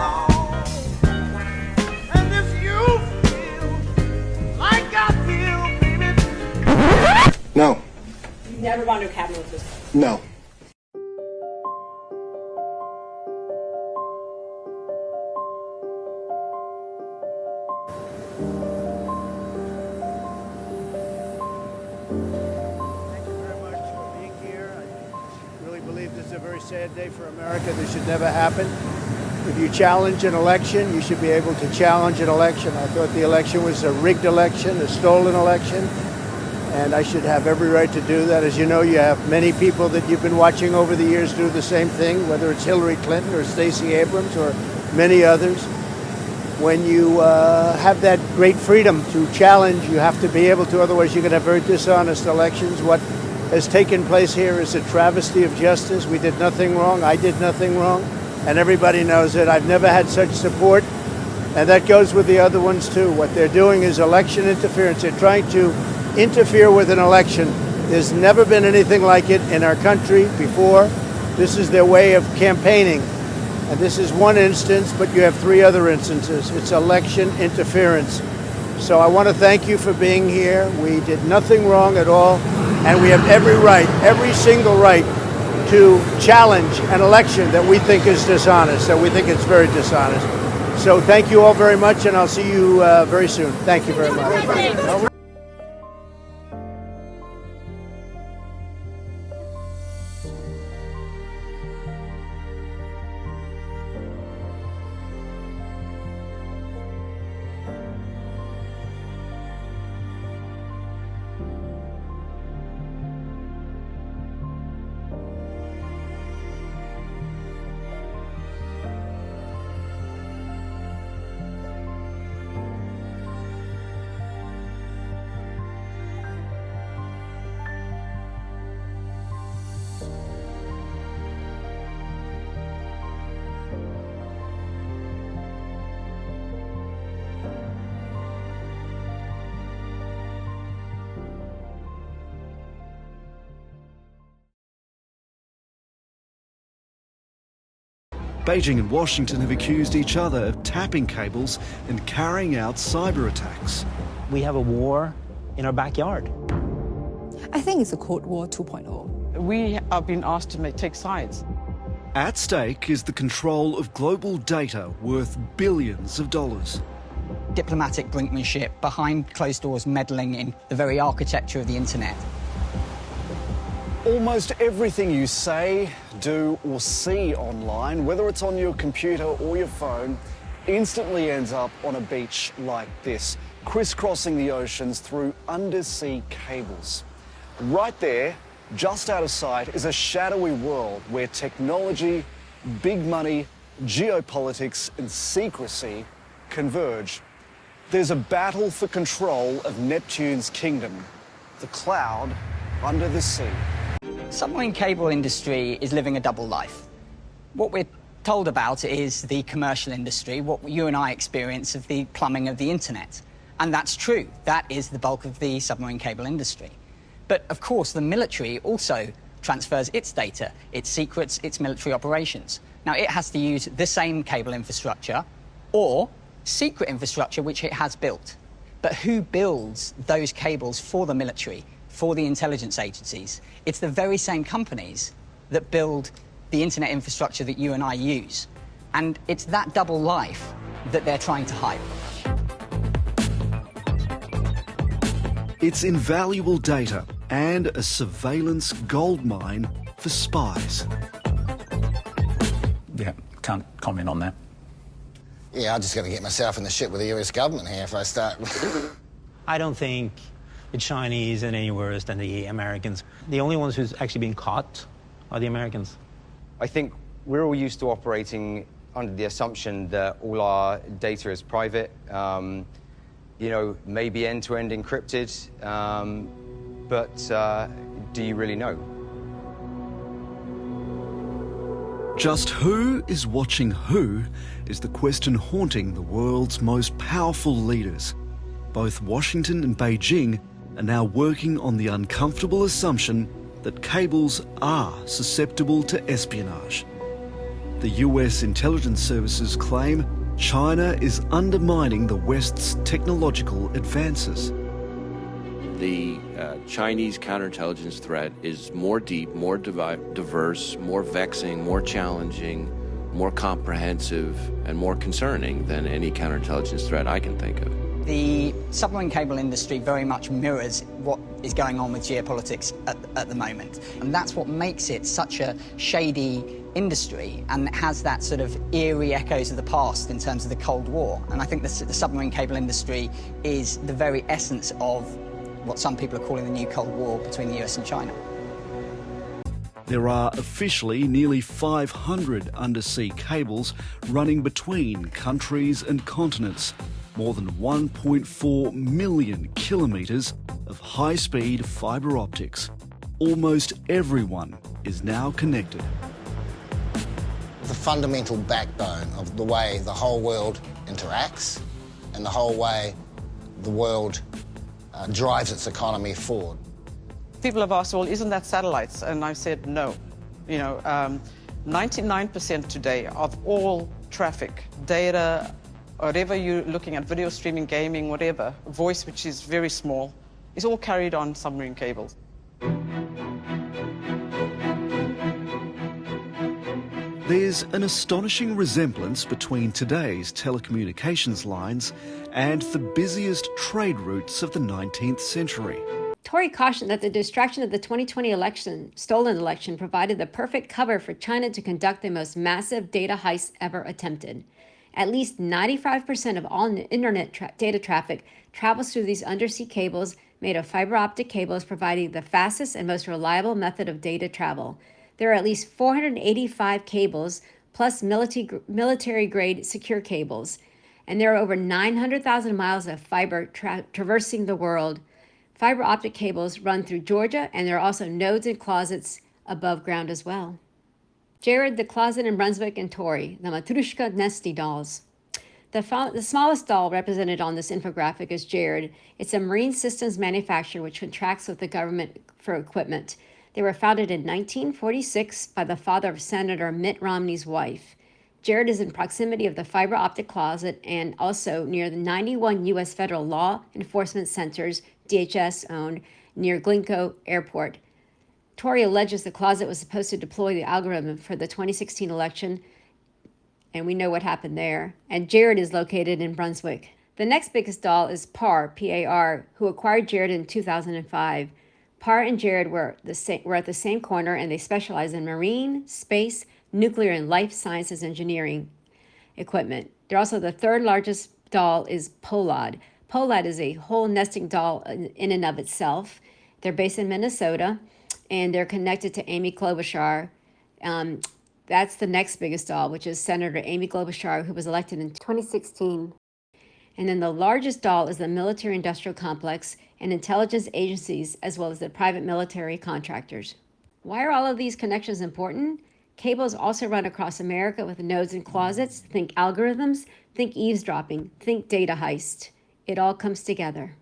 on a cabinet with this? No. This is a very sad day for America. This should never happen. If you challenge an election, you should be able to challenge an election. I thought the election was a rigged election, a stolen election, and I should have every right to do that. As you know, you have many people that you've been watching over the years do the same thing, whether it's Hillary Clinton or Stacey Abrams or many others. When you have that great freedom to challenge, you have to be able to, otherwise you're going to have very dishonest elections. What has taken place here is a travesty of justice. We did nothing wrong. I did nothing wrong. And everybody knows it. I've never had such support. And that goes with the other ones, too. What they're doing is election interference. They're trying to interfere with an election. There's never been anything like it in our country before. This is their way of campaigning. And this is one instance, but you have 3 other instances. It's election interference. So I want to thank you for being here. We did nothing wrong at all. And we have every right, every single right, to challenge an election that we think is dishonest, that we think it's very dishonest. So thank you all very much, and I'll see you very soon. Thank you very much. Beijing and Washington have accused each other of tapping cables and carrying out cyber attacks. We have a war in our backyard. I think it's a Cold War 2.0. We are being asked to take sides. At stake is the control of global data worth billions of dollars. Diplomatic brinkmanship, behind closed doors meddling in the very architecture of the internet. Almost everything you say, do or see online, whether it's on your computer or your phone, instantly ends up on a beach like this, crisscrossing the oceans through undersea cables. Right there, just out of sight, is a shadowy world where technology, big money, geopolitics and secrecy converge. There's a battle for control of Neptune's kingdom, the cloud under the sea. Submarine cable industry is living a double life. What we're told about is the commercial industry, what you and I experience of the plumbing of the internet. And that's true. That is the bulk of the submarine cable industry. But of course, the military also transfers its data, its secrets, its military operations. Now, it has to use the same cable infrastructure or secret infrastructure which it has built. But who builds those cables for the military, for the intelligence agencies? It's the very same companies that build the internet infrastructure that you and I use. And it's that double life that they're trying to hide. It's invaluable data and a surveillance goldmine for spies. Yeah, can't comment on that. Yeah, I'm just going to get myself in the shit with the US government here if I start. I don't think the Chinese are any worse than the Americans. The only ones who's actually been caught are the Americans. I think we're all used to operating under the assumption that all our data is private, you know, maybe end-to-end encrypted, but do you really know? Just who is watching who is the question haunting the world's most powerful leaders. Both Washington and Beijing are now working on the uncomfortable assumption that cables are susceptible to espionage. The US intelligence services claim China is undermining the West's technological advances. The Chinese counterintelligence threat is more deep, more diverse, more vexing, more challenging, more comprehensive, and more concerning than any counterintelligence threat I can think of. The submarine cable industry very much mirrors what is going on with geopolitics at the moment. And that's what makes it such a shady industry, and it has that sort of eerie echoes of the past in terms of the Cold War. And I think the submarine cable industry is the very essence of what some people are calling the new Cold War between the US and China. There are officially nearly 500 undersea cables running between countries and continents. More than 1.4 million kilometres of high-speed fibre optics. Almost everyone is now connected. The fundamental backbone of the way the whole world interacts and the whole way the world drives its economy forward. People have asked, well, isn't that satellites? And I've said no. 99% today of all traffic, data, whatever you're looking at, video streaming, gaming, whatever, voice, which is very small, is all carried on submarine cables. There's an astonishing resemblance between today's telecommunications lines and the busiest trade routes of the 19th century. Tory cautioned that the distraction of the 2020 stolen election, provided the perfect cover for China to conduct the most massive data heist ever attempted. At least 95% of all internet data traffic travels through these undersea cables made of fiber optic cables, providing the fastest and most reliable method of data travel. There are at least 485 cables, plus military-grade secure cables, and there are over 900,000 miles of fiber traversing the world. Fiber optic cables run through Georgia, and there are also nodes and closets above ground as well. Jared, the closet in Brunswick, and Tori, the Matrushka Nesty dolls. The smallest doll represented on this infographic is Jared. It's a marine systems manufacturer which contracts with the government for equipment. They were founded in 1946 by the father of Senator Mitt Romney's wife. Jared is in proximity of the fiber optic closet and also near the 91 U.S. federal law enforcement centers DHS owned near Glencoe Airport. Tory alleges the closet was supposed to deploy the algorithm for the 2016 election, and we know what happened there. And Jared is located in Brunswick. The next biggest doll is Par, P-A-R, who acquired Jared in 2005. Par and Jared were at the same corner, and they specialize in marine, space, nuclear, and life sciences engineering equipment. They're also the third largest doll is Polad. Polad is a whole nesting doll in and of itself. They're based in Minnesota, and they're connected to Amy Klobuchar. That's the next biggest doll, which is Senator Amy Klobuchar, who was elected in 2016. And then the largest doll is the military-industrial complex and intelligence agencies, as well as the private military contractors. Why are all of these connections important? Cables also run across America with nodes and closets. Think algorithms, think eavesdropping, think data heist. It all comes together.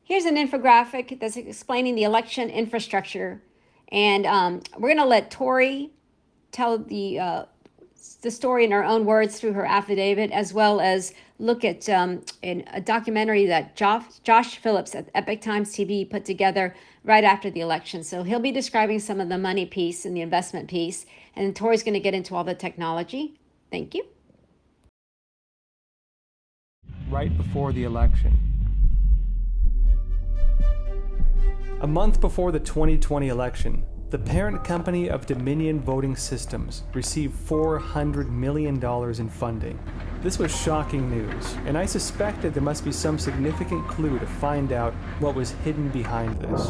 Here's an infographic that's explaining the election infrastructure. And we're going to let Tori tell the story in her own words through her affidavit, as well as look at in a documentary that Josh Phillips at Epic Times TV put together right after the election. So he'll be describing some of the money piece and the investment piece, and Tori's going to get into all the technology. Thank you. Right before the election. A month before the 2020 election, the parent company of Dominion Voting Systems received $400 million in funding. This was shocking news, and I suspected there must be some significant clue to find out what was hidden behind this.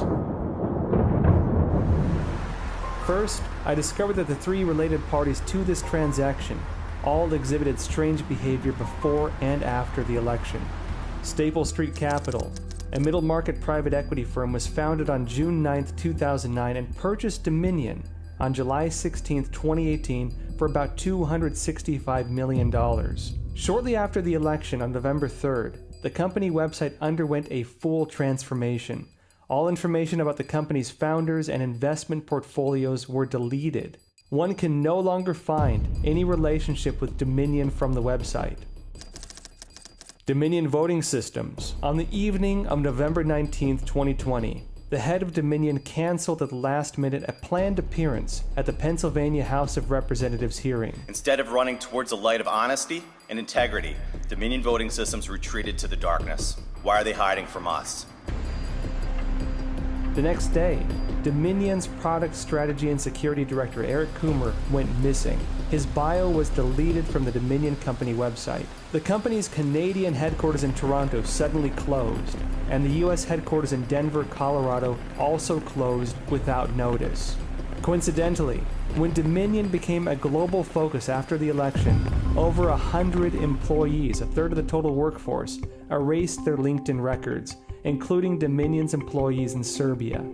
First, I discovered that the three related parties to this transaction all exhibited strange behavior before and after the election. Staple Street Capital, a middle-market private equity firm, was founded on June 9, 2009 and purchased Dominion on July 16, 2018 for about $265 million. Shortly after the election on November 3rd, the company website underwent a full transformation. All information about the company's founders and investment portfolios were deleted. One can no longer find any relationship with Dominion from the website. Dominion Voting Systems. On the evening of November 19, 2020, the head of Dominion canceled at the last minute a planned appearance at the Pennsylvania House of Representatives hearing. Instead of running towards a light of honesty and integrity, Dominion Voting Systems retreated to the darkness. Why are they hiding from us? The next day, Dominion's Product Strategy and Security Director Eric Coomer went missing. His bio was deleted from the Dominion Company website. The company's Canadian headquarters in Toronto suddenly closed, and the U.S. headquarters in Denver, Colorado also closed without notice. Coincidentally, when Dominion became a global focus after the election, over 100 employees, a third of the total workforce, erased their LinkedIn records, including Dominion's employees in Serbia.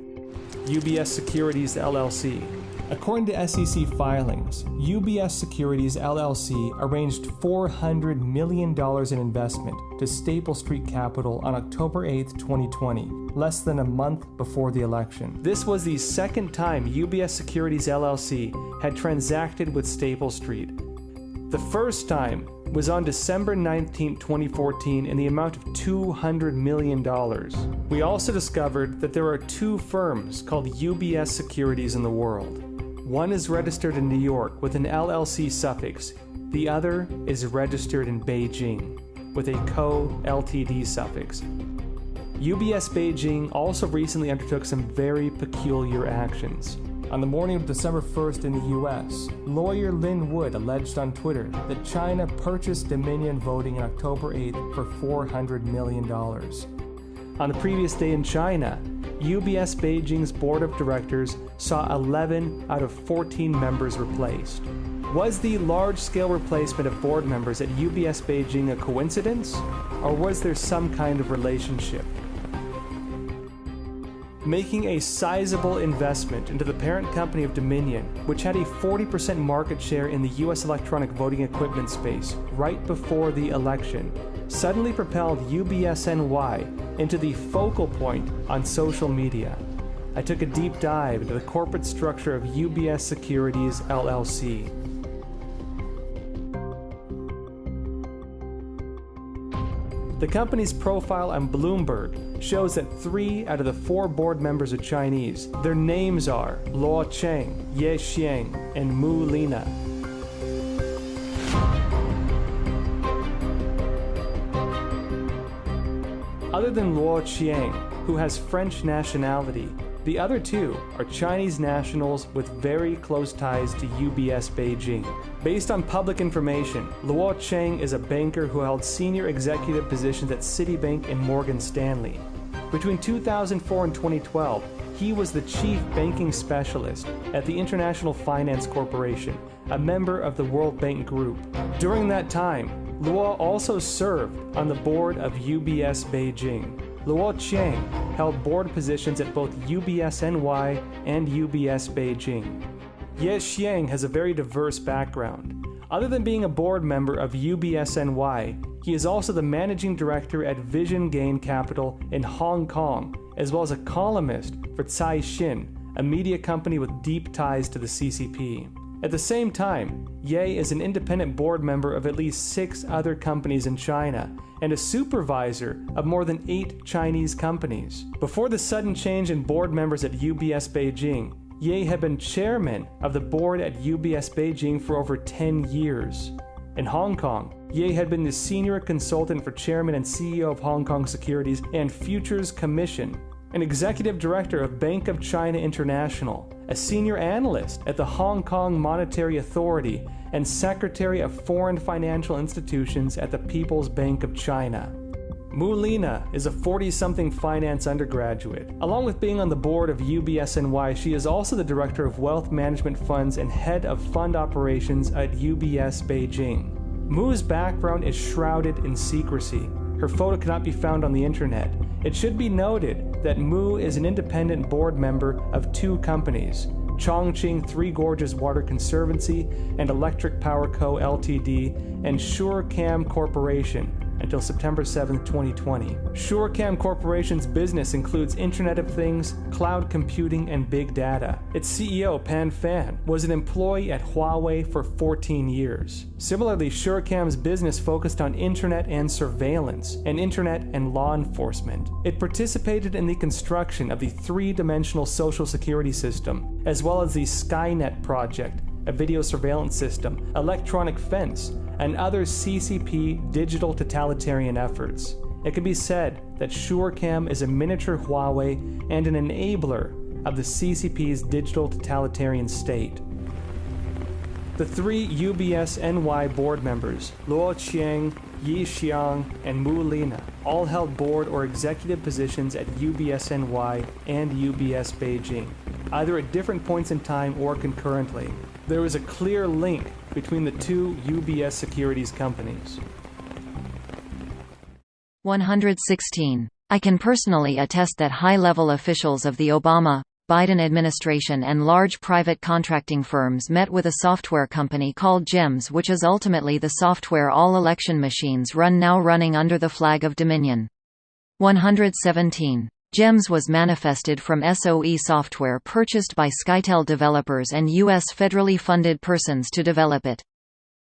UBS Securities LLC. According to SEC filings, UBS Securities LLC arranged $400 million in investment to Staple Street Capital on October 8, 2020, less than a month before the election. This was the second time UBS Securities LLC had transacted with Staple Street. The first time was on December 19, 2014 in the amount of $200 million. We also discovered that there are two firms called UBS Securities in the world. One is registered in New York with an LLC suffix. The other is registered in Beijing with a co-Ltd suffix. UBS Beijing also recently undertook some very peculiar actions. On the morning of December 1st in the US, lawyer Lin Wood alleged on Twitter that China purchased Dominion Voting on October 8th for $400 million. On the previous day in China, UBS Beijing's board of directors saw 11 out of 14 members replaced. Was the large-scale replacement of board members at UBS Beijing a coincidence, or was there some kind of relationship? Making a sizable investment into the parent company of Dominion, which had a 40% market share in the U.S. electronic voting equipment space right before the election, suddenly propelled UBS NY into the focal point on social media. I took a deep dive into the corporate structure of UBS Securities LLC. The company's profile on Bloomberg shows that 3 out of the 4 board members are Chinese. Their names are Luo Cheng, Ye Xiang, and Mu Lina. Other than Luo Qiang, who has French nationality, the other 2 are Chinese nationals with very close ties to UBS Beijing. Based on public information, Luo Cheng is a banker who held senior executive positions at Citibank and Morgan Stanley. Between 2004 and 2012, he was the chief banking specialist at the International Finance Corporation, a member of the World Bank Group. During that time, Luo also served on the board of UBS Beijing. Luo Qiang held board positions at both UBS NY and UBS Beijing. Ye Xiang has a very diverse background. Other than being a board member of UBS NY, he is also the managing director at Vision Gain Capital in Hong Kong, as well as a columnist for Cai Xin, a media company with deep ties to the CCP. At the same time, Ye is an independent board member of at least 6 other companies in China and a supervisor of more than 8 Chinese companies. Before the sudden change in board members at UBS Beijing, Ye had been chairman of the board at UBS Beijing for over 10 years. In Hong Kong, Ye had been the senior consultant for chairman and CEO of Hong Kong Securities and Futures Commission, an executive director of Bank of China International, a senior analyst at the Hong Kong Monetary Authority, and secretary of foreign financial institutions at the People's Bank of China. Mu Lina is a 40-something finance undergraduate. Along with being on the board of UBS NY, she is also the director of wealth management funds and head of fund operations at UBS Beijing. Mu's background is shrouded in secrecy. Her photo cannot be found on the internet. It should be noted that Mu is an independent board member of 2 companies, Chongqing Three Gorges Water Conservancy and Electric Power Co. Ltd. and SureCam Corporation, until September 7, 2020. SureCam Corporation's business includes Internet of Things, cloud computing, and big data. Its CEO, Pan Fan, was an employee at Huawei for 14 years. Similarly, SureCam's business focused on internet and surveillance, and internet and law enforcement. It participated in the construction of the three-dimensional social security system, as well as the Skynet project, a video surveillance system, electronic fence, and other CCP digital totalitarian efforts. It can be said that SureCam is a miniature Huawei and an enabler of the CCP's digital totalitarian state. The three UBS-NY board members, Luo Qiang, Yi Xiang, and Mu Lina, all held board or executive positions at UBS-NY and UBS Beijing, either at different points in time or concurrently. There was a clear link between the two UBS securities companies. 116. I can personally attest that high-level officials of the Obama, Biden administration and large private contracting firms met with a software company called GEMS, which is ultimately the software all election machines run, now running under the flag of Dominion. 117. GEMS was manifested from SOE software purchased by Skytel developers and U.S. federally funded persons to develop it.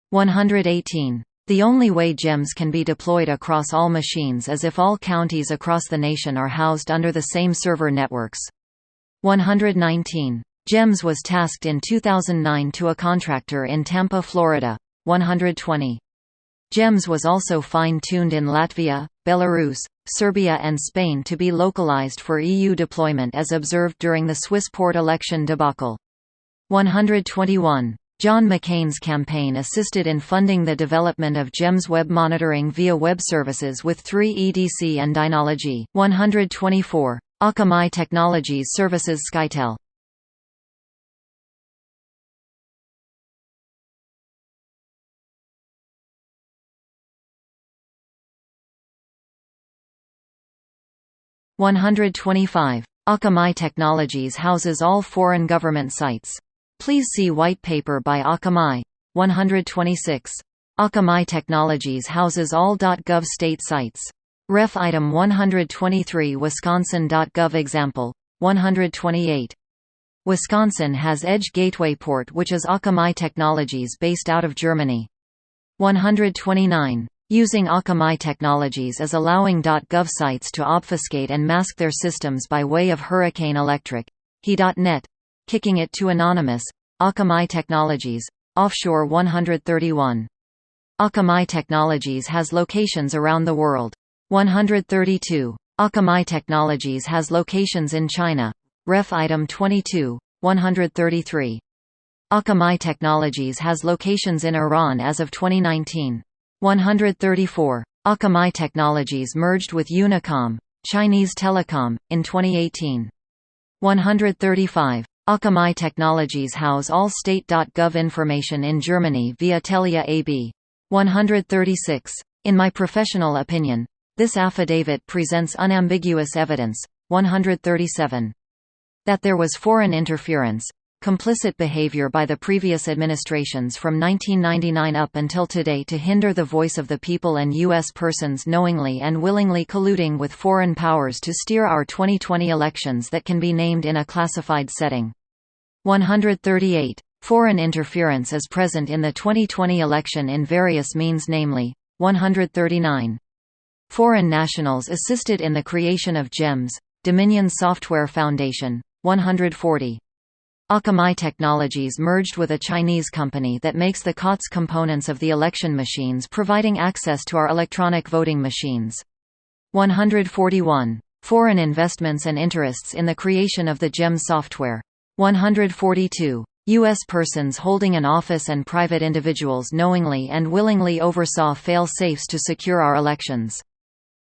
118. The only way GEMS can be deployed across all machines is if all counties across the nation are housed under the same server networks. 119. GEMS was tasked in 2009 to a contractor in Tampa, Florida. 120. GEMS was also fine-tuned in Latvia, Belarus, Serbia and Spain to be localized for EU deployment as observed during the Swiss port election debacle. 121. John McCain's campaign assisted in funding the development of GEMS web monitoring via web services with 3EDC and Dynology. 124. Akamai Technologies services Skytel. (125) Akamai Technologies houses all foreign government sites. Please see white paper by Akamai. 126. Akamai Technologies houses all .gov state sites. Ref item 123 Wisconsin.gov example. 128. Wisconsin has Edge Gateway Port, which is Akamai Technologies based out of Germany. 129. Using Akamai Technologies is allowing .gov sites to obfuscate and mask their systems by way of Hurricane Electric. He.net. Kicking it to anonymous. Akamai Technologies. Offshore 131. Akamai Technologies has locations around the world. 132. Akamai Technologies has locations in China. Ref item 22, 133. Akamai Technologies has locations in Iran as of 2019. 134. Akamai Technologies merged with Unicom, Chinese Telecom, in 2018. 135. Akamai Technologies house all state.gov information in Germany via Telia AB. 136. In my professional opinion, this affidavit presents unambiguous evidence. 137. That there was foreign interference, complicit behavior by the previous administrations from 1999 up until today to hinder the voice of the people and U.S. persons knowingly and willingly colluding with foreign powers to steer our 2020 elections that can be named in a classified setting. 138. Foreign interference is present in the 2020 election in various means, namely, 139. Foreign nationals assisted in the creation of GEMS, Dominion Software Foundation. 140. Akamai Technologies merged with a Chinese company that makes the COTS components of the election machines, providing access to our electronic voting machines. 141. Foreign investments and interests in the creation of the GEMS software. 142. U.S. persons holding an office and private individuals knowingly and willingly oversaw fail-safes to secure our elections.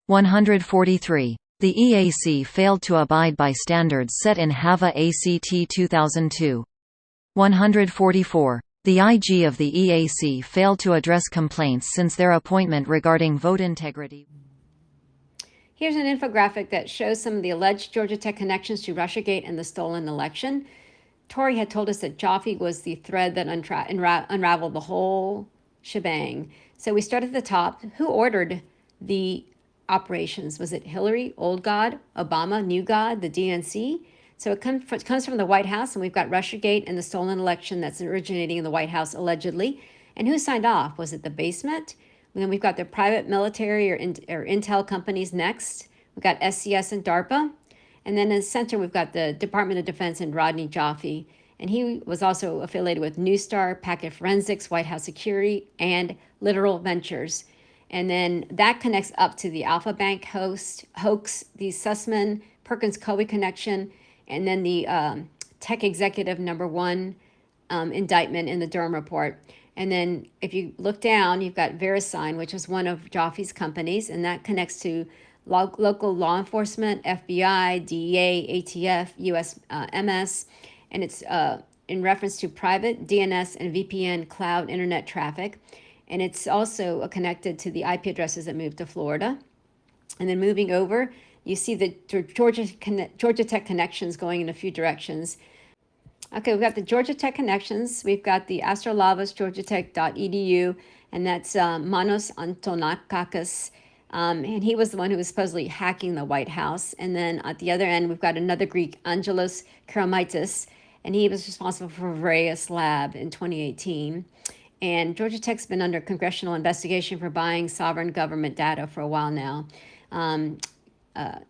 143. The EAC failed to abide by standards set in HAVA ACT 2002. 144. The IG of the EAC failed to address complaints since their appointment regarding vote integrity. Here's an infographic that shows some of the alleged Georgia Tech connections to Russiagate and the stolen election. Tori had told us that Jaffe was the thread that unraveled the whole shebang. So we start at the top. Who ordered the operations. Was it Hillary, old God, Obama, new God, the DNC? So it comes from the White House, and we've got Russiagate and the stolen election that's originating in the White House, allegedly. And who signed off? Was it the basement? And then we've got the private military or intel companies next. We've got SCS and DARPA. And then in the center, we've got the Department of Defense and Rodney Joffe. And he was also affiliated with Newstar, Packet Forensics, White House Security, and Literal Ventures. And then that connects up to the Alpha Bank hoax, the Sussman Perkins Coie connection, and then the tech executive #1 indictment in the Durham report. And then if you look down, you've got VeriSign, which is one of Joffe's companies, and that connects to local law enforcement, FBI, DEA, ATF, US MS, and it's in reference to private DNS and VPN cloud internet traffic. And it's also connected to the IP addresses that moved to Florida. And then moving over, you see the Georgia Tech connections going in a few directions. Okay, we've got the Georgia Tech connections. We've got the Astrolavas, georgiatech.edu, and that's Manos Antonakakis. And he was the one who was supposedly hacking the White House. And then at the other end, we've got another Greek, Angelos Karamaitis, and he was responsible for Various Lab in 2018. And Georgia Tech's been under congressional investigation for buying sovereign government data for a while now.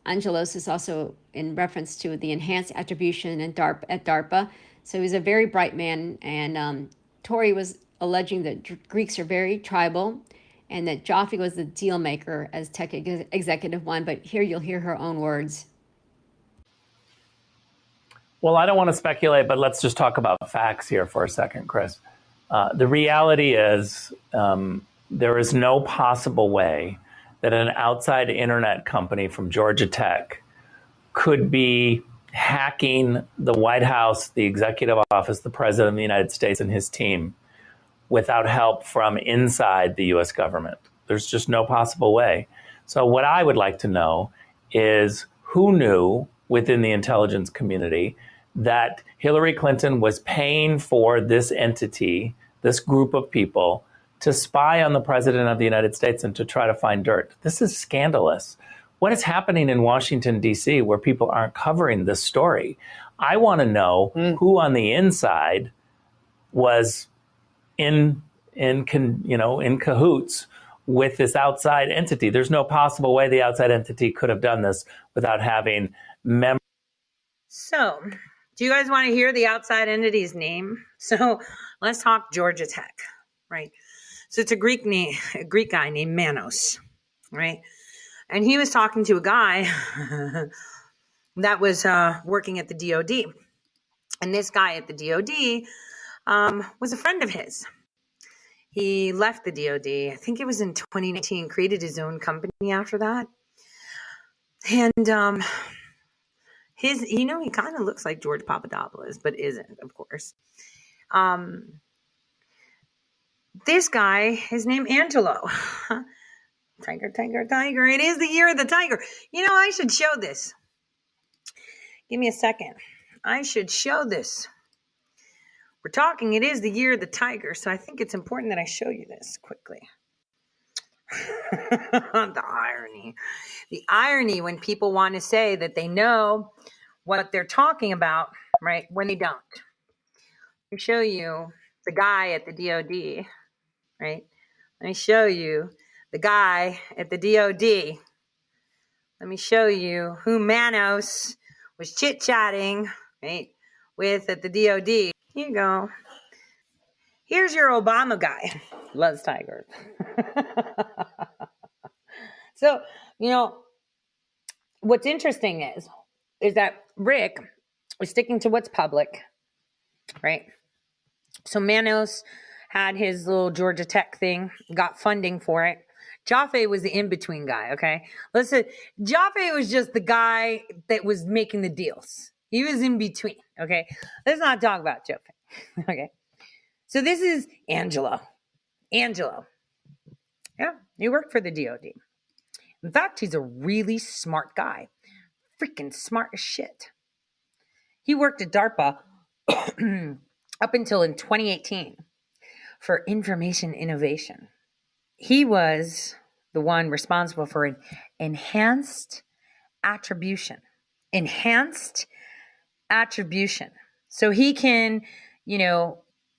Angelos is also in reference to the enhanced attribution and at DARPA. So he's a very bright man. And Tori was alleging that Greeks are very tribal and that Joffe was the deal maker as tech executive one. But here you'll hear her own words. Well, I don't want to speculate, but let's just talk about facts here for a second, Chris. The reality is there is no possible way that an outside internet company from Georgia Tech could be hacking the White House, the executive office, the president of the United States and his team without help from inside the U.S. government. There's just no possible way. So what I would like to know is who knew within the intelligence community that Hillary Clinton was paying for this entity, this group of people, to spy on the president of the United States and to try to find dirt. This is scandalous. What is happening in Washington, D.C., where people aren't covering this story? I want to know who on the inside was in cahoots with this outside entity. There's no possible way the outside entity could have done this without having members. So, do you guys want to hear the outside entity's name? So, let's talk Georgia Tech, right? So it's a Greek guy named Manos, right? And he was talking to a guy that was working at the DOD. And this guy at the DOD was a friend of his. He left the DOD, I think it was in 2019, created his own company after that. And he kind of looks like George Papadopoulos, but isn't, of course. This guy, his name Angelo. Tiger. It is the year of the tiger. I should show this. Give me a second. I should show this. We're talking, it is the year of the tiger, so I think it's important that I show you this quickly. The irony. The irony when people want to say that they know what they're talking about, right, when they don't. Let me show you the guy at the DOD, right? Let me show you the guy at the DOD. Let me show you who Manos was chit-chatting, right, with at the DOD. Here you go. Here's your Obama guy. Loves tigers. So, what's interesting is that Rick is sticking to what's public, right? So Manos had his little Georgia Tech thing, got funding for it. Joffe was the in-between guy, okay? Listen, Joffe was just the guy that was making the deals. He was in between, okay? Let's not talk about Joffe, okay? So this is Angelo. Yeah, he worked for the DOD. In fact, he's a really smart guy. Freaking smart as shit. He worked at DARPA up until in 2018 for information innovation. He was the one responsible for enhanced attribution. Enhanced attribution. So he can,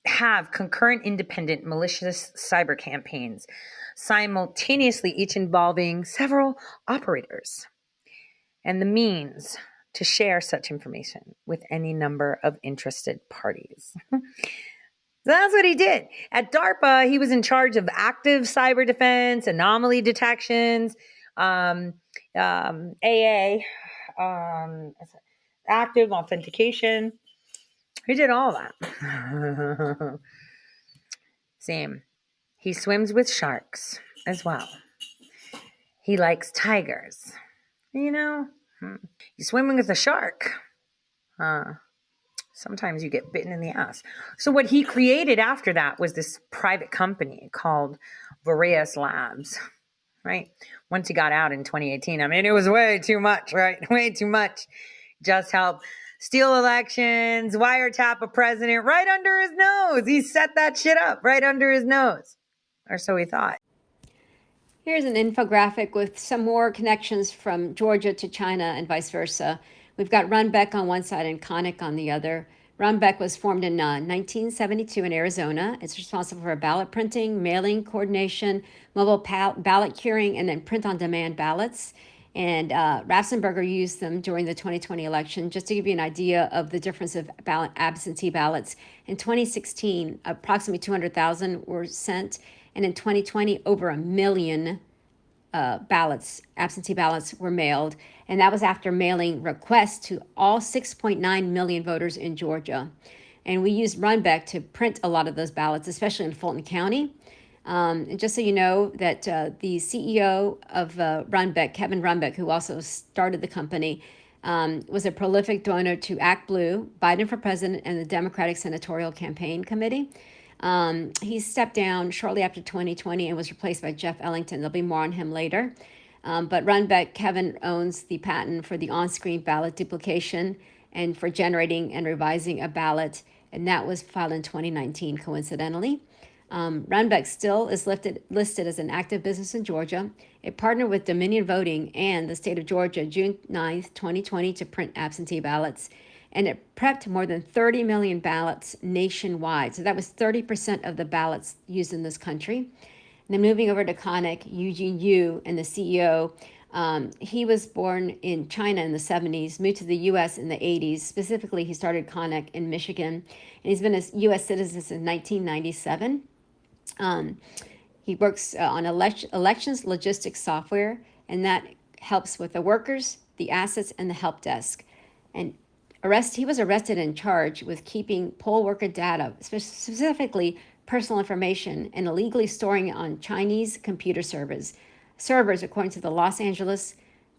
have concurrent, independent, malicious cyber campaigns simultaneously, each involving several operators, and the means to share such information with any number of interested parties. So that's what he did. At DARPA, he was in charge of active cyber defense, anomaly detections, AA, active authentication. He did all that. Same. He swims with sharks as well. He likes tigers. You're swimming with a shark. Sometimes you get bitten in the ass. So what he created after that was this private company called Boreas Labs, right? Once he got out in 2018, it was way too much, right? Way too much. Just help steal elections, wiretap a president right under his nose. He set that shit up right under his nose. Or so he thought. Here's an infographic with some more connections from Georgia to China and vice versa. We've got Runbeck on one side and Conic on the other. Runbeck was formed in 1972 in Arizona. It's responsible for ballot printing, mailing coordination, mobile ballot curing, and then print-on-demand ballots. And Ratzenberger used them during the 2020 election. Just to give you an idea of the difference of absentee ballots, in 2016, approximately 200,000 were sent. And in 2020, over 1 million absentee ballots were mailed. And that was after mailing requests to all 6.9 million voters in Georgia. And we used Runbeck to print a lot of those ballots, especially in Fulton County. And just so you know that the CEO of Runbeck, Kevin Runbeck, who also started the company, was a prolific donor to Act Blue, Biden for President, and the Democratic Senatorial Campaign Committee. He stepped down shortly after 2020 and was replaced by Jeff Ellington. There'll be more on him later. But Runbeck, Kevin owns the patent for the on-screen ballot duplication and for generating and revising a ballot, and that was filed in 2019, coincidentally. Runbeck still is listed as an active business in Georgia. It partnered with Dominion Voting and the state of Georgia June 9th, 2020 to print absentee ballots. And it prepped more than 30 million ballots nationwide. So that was 30% of the ballots used in this country. And then moving over to Conic, Eugene Yu, and the CEO, he was born in China in the 70s, moved to the U.S. in the 80s. Specifically, he started Conic in Michigan, and he's been a U.S. citizen since 1997. He works on elections logistics software, and that helps with the workers, the assets, and the help desk. And he was arrested and charged with keeping poll worker data, specifically personal information, and illegally storing it on Chinese computer servers, according to the Los Angeles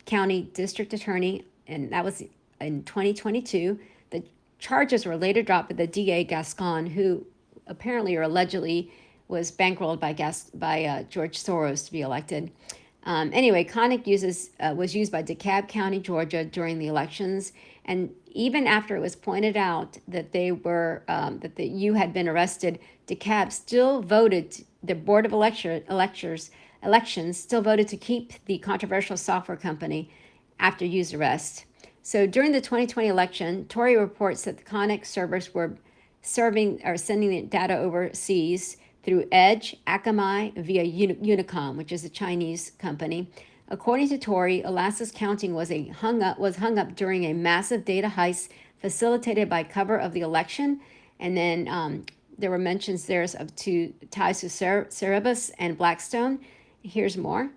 County District Attorney, and that was in 2022. The charges were later dropped by the DA Gascon, who apparently or allegedly was bankrolled by George Soros to be elected. Anyway, Conic was used by DeKalb County, Georgia during the elections, and even after it was pointed out that that the U had been arrested, DeKalb still voted. The Board of Elections still voted to keep the controversial software company after Yu's arrest. So during the 2020 election, Tory reports that the Conic servers were sending the data overseas through Edge, Akamai, via Unicom, which is a Chinese company. According to Tory, Alaska's counting was hung up during a massive data heist facilitated by cover of the election. And then there were mentions there of ties to Cerebus and Blackstone. Here's more.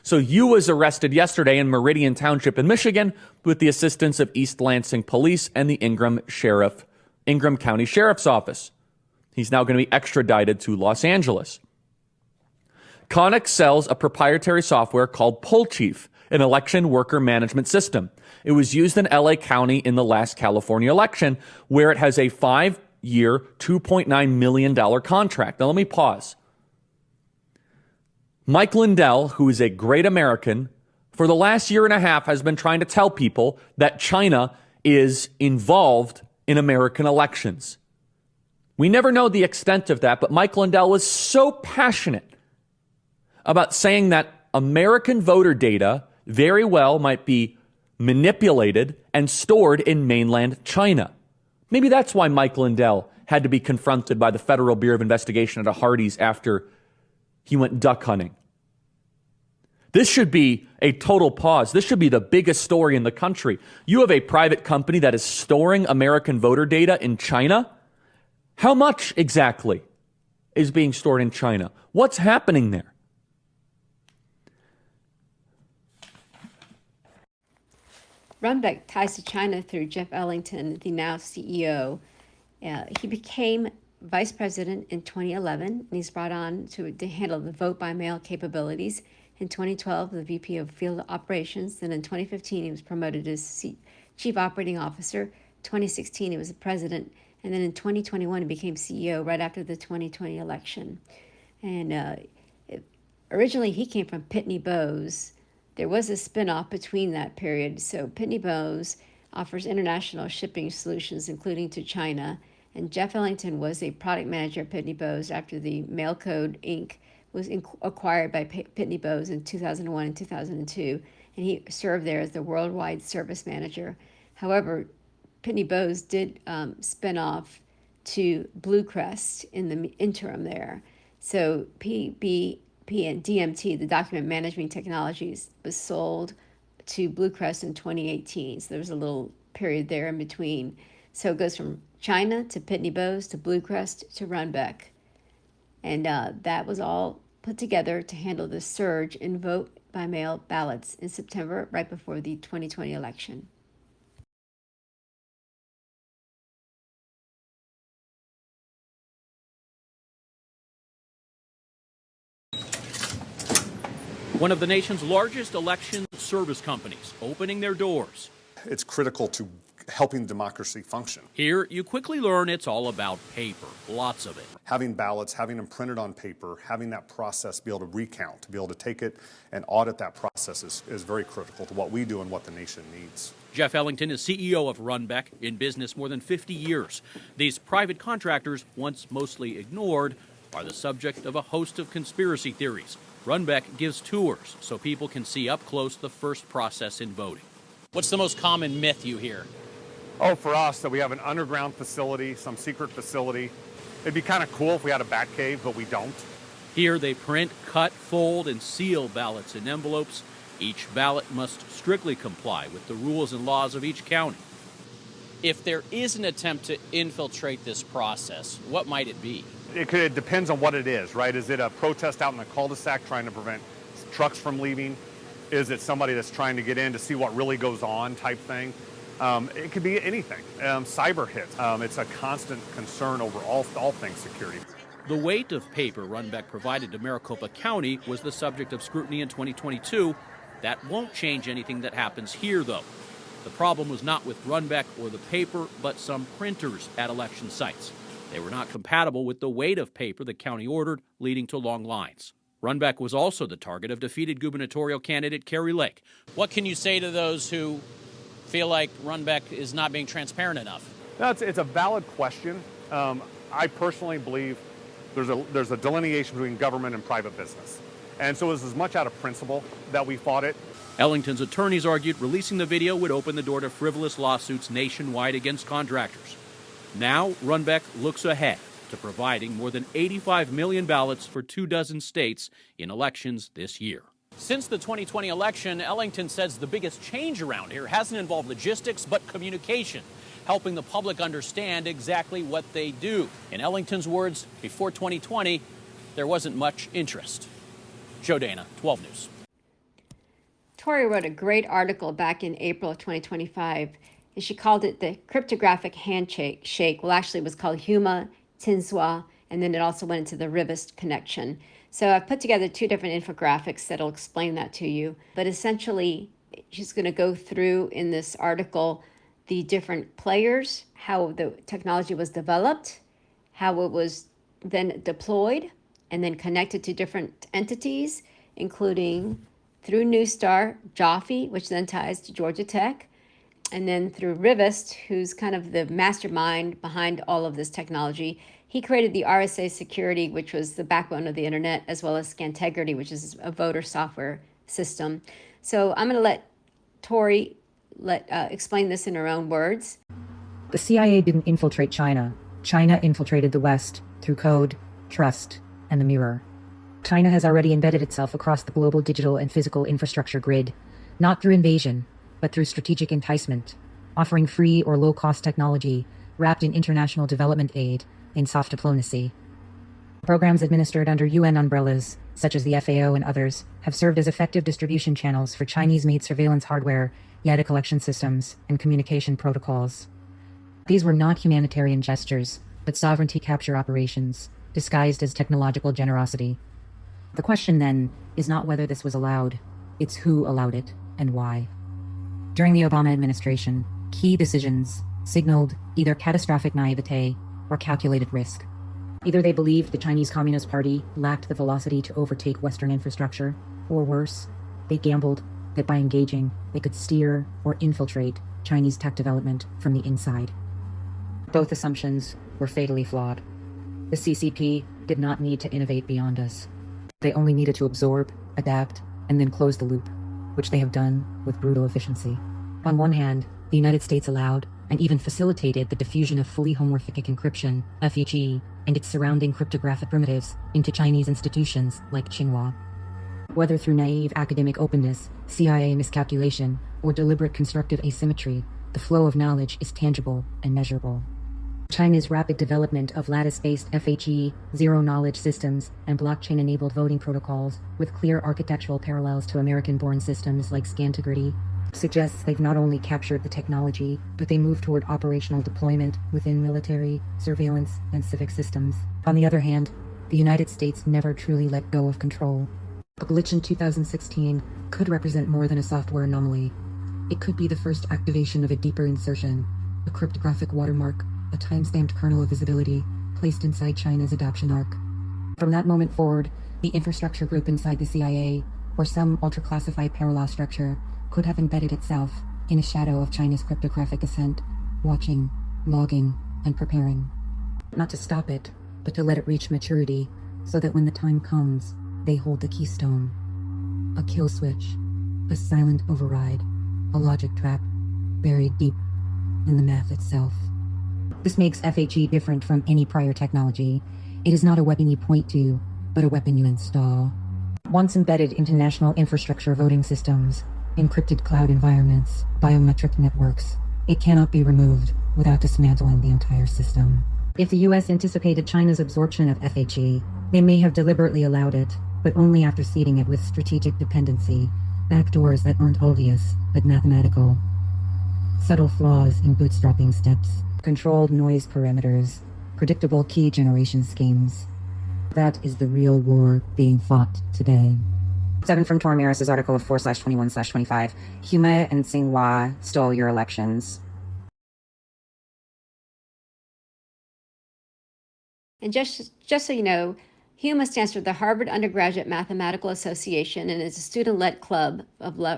So Yu was arrested yesterday in Meridian Township in Michigan with the assistance of East Lansing Police and the Ingham County Sheriff's Office. He's now going to be extradited to Los Angeles. Conic sells a proprietary software called PollChief, an election worker management system. It was used in LA County in the last California election, where it has a 5-year, $2.9 million contract. Now let me pause. Mike Lindell, who is a great American, for the last year and a half has been trying to tell people that China is involved in American elections. We never know the extent of that, but Mike Lindell was so passionate about saying that American voter data very well might be manipulated and stored in mainland China. Maybe that's why Mike Lindell had to be confronted by the Federal Bureau of Investigation at a Hardee's after he went duck hunting. This should be a total pause. This should be the biggest story in the country. You have a private company that is storing American voter data in China. How much exactly is being stored in China? What's happening there? Runbeck ties to China through Jeff Ellington, the now CEO. He became vice president in 2011, and he's brought on to handle the vote-by-mail capabilities. In 2012, the VP of Field Operations. Then in 2015, he was promoted as Chief Operating Officer. 2016, he was the president. And then in 2021, he became CEO right after the 2020 election. And originally, he came from Pitney Bowes. There was a spinoff between that period. So Pitney Bowes offers international shipping solutions, including to China. And Jeff Ellington was a product manager at Pitney Bowes after the Mail Code Inc. was acquired by Pitney Bowes in 2001 and 2002. And he served there as the worldwide service manager. However, Pitney Bowes did spin off to Bluecrest in the interim there. So PB and DMT, the Document Management Technologies, was sold to Bluecrest in 2018. So there was a little period there in between. So it goes from China to Pitney Bowes to Bluecrest to Runbeck. And that was all put together to handle the surge in vote-by-mail ballots in September, right before the 2020 election. One of the nation's largest election service companies opening their doors. It's critical to helping democracy function. Here, you quickly learn it's all about paper, lots of it. Having ballots, having them printed on paper, having that process be able to recount, to be able to take it and audit that process is very critical to what we do and what the nation needs. Jeff Ellington is CEO of Runbeck, in business more than 50 years. These private contractors, once mostly ignored, are the subject of a host of conspiracy theories. Runbeck gives tours so people can see up close the first process in voting. What's the most common myth you hear? Oh, for us, that we have an underground facility, some secret facility. It'd be kind of cool if we had a bat cave, but we don't. Here they print, cut, fold, and seal ballots in envelopes. Each ballot must strictly comply with the rules and laws of each county. If there is an attempt to infiltrate this process, what might it be? It depends on what it is, right? Is it a protest out in the cul-de-sac trying to prevent trucks from leaving? Is it somebody that's trying to get in to see what really goes on type thing? It could be anything. Cyber hits. It's a constant concern over all things security. The weight of paper Runbeck provided to Maricopa County was the subject of scrutiny in 2022. That won't change anything that happens here, though. The problem was not with Runbeck or the paper, but some printers at election sites. They were not compatible with the weight of paper the county ordered, leading to long lines. Runbeck was also the target of defeated gubernatorial candidate Kari Lake. What can you say to those who feel like Runbeck is not being transparent enough? No, it's a valid question. I personally believe there's a delineation between government and private business. And so it was as much out of principle that we fought it. Ellington's attorneys argued releasing the video would open the door to frivolous lawsuits nationwide against contractors. Now, Runbeck looks ahead to providing more than 85 million ballots for 24 states in elections this year. Since the 2020 election, Ellington says the biggest change around here hasn't involved logistics, but communication, helping the public understand exactly what they do. In Ellington's words, before 2020, there wasn't much interest. Joe Dana, 12 News. Tori wrote a great article back in April of 2025, and she called it the cryptographic handshake. Well, actually, it was called Huma Tinswa, and then it also went into the Rivest connection. So I've put together two different infographics that'll explain that to you. But essentially, she's going to go through in this article the different players, how the technology was developed, how it was then deployed, and then connected to different entities, including through Newstar, Jaffe, which then ties to Georgia Tech, and then through Rivest, who's kind of the mastermind behind all of this technology. He created the RSA Security, which was the backbone of the internet, as well as Scantegrity, which is a voter software system. So I'm going to let Tori explain this in her own words. The CIA didn't infiltrate China. China infiltrated the West through code, trust, and the mirror. China has already embedded itself across the global digital and physical infrastructure grid, not through invasion, but through strategic enticement, offering free or low-cost technology wrapped in international development aid and soft diplomacy. Programs administered under UN umbrellas, such as the FAO and others, have served as effective distribution channels for Chinese-made surveillance hardware, data collection systems, and communication protocols. These were not humanitarian gestures, but sovereignty capture operations, disguised as technological generosity. The question, then, is not whether this was allowed, it's who allowed it and why. During the Obama administration, key decisions signaled either catastrophic naivete or calculated risk. Either they believed the Chinese Communist Party lacked the velocity to overtake Western infrastructure, or worse, they gambled that by engaging, they could steer or infiltrate Chinese tech development from the inside. Both assumptions were fatally flawed. The CCP did not need to innovate beyond us. They only needed to absorb, adapt, and then close the loop, which they have done with brutal efficiency. On one hand, the United States allowed and even facilitated the diffusion of fully homomorphic encryption, FEG, and its surrounding cryptographic primitives into Chinese institutions like Tsinghua. Whether through naive academic openness, CIA miscalculation, or deliberate constructive asymmetry, the flow of knowledge is tangible and measurable. China's rapid development of lattice-based FHE, zero-knowledge systems, and blockchain-enabled voting protocols with clear architectural parallels to American-born systems like Scantegrity suggests they've not only captured the technology, but they move toward operational deployment within military, surveillance, and civic systems. On the other hand, the United States never truly let go of control. A glitch in 2016 could represent more than a software anomaly. It could be the first activation of a deeper insertion, a cryptographic watermark, a time-stamped kernel of visibility placed inside China's adoption arc. From that moment forward, the infrastructure group inside the CIA, or some ultra-classified parallel structure, could have embedded itself in a shadow of China's cryptographic ascent, watching, logging, and preparing. Not to stop it, but to let it reach maturity, so that when the time comes, they hold the keystone. A kill switch, a silent override, a logic trap, buried deep in the math itself. This makes FHE different from any prior technology. It is not a weapon you point to, but a weapon you install. Once embedded into national infrastructure voting systems, encrypted cloud environments, biometric networks, it cannot be removed without dismantling the entire system. If the US anticipated China's absorption of FHE, they may have deliberately allowed it, but only after seeding it with strategic dependency, backdoors that aren't obvious, but mathematical. Subtle flaws in bootstrapping steps, controlled noise parameters, predictable key generation schemes. That is the real war being fought today. 7 from Tormiris' article of 4/21/25. Huma and Tsinghua stole your elections. And just so you know, HUMA stands for the Harvard Undergraduate Mathematical Association and is a student-led club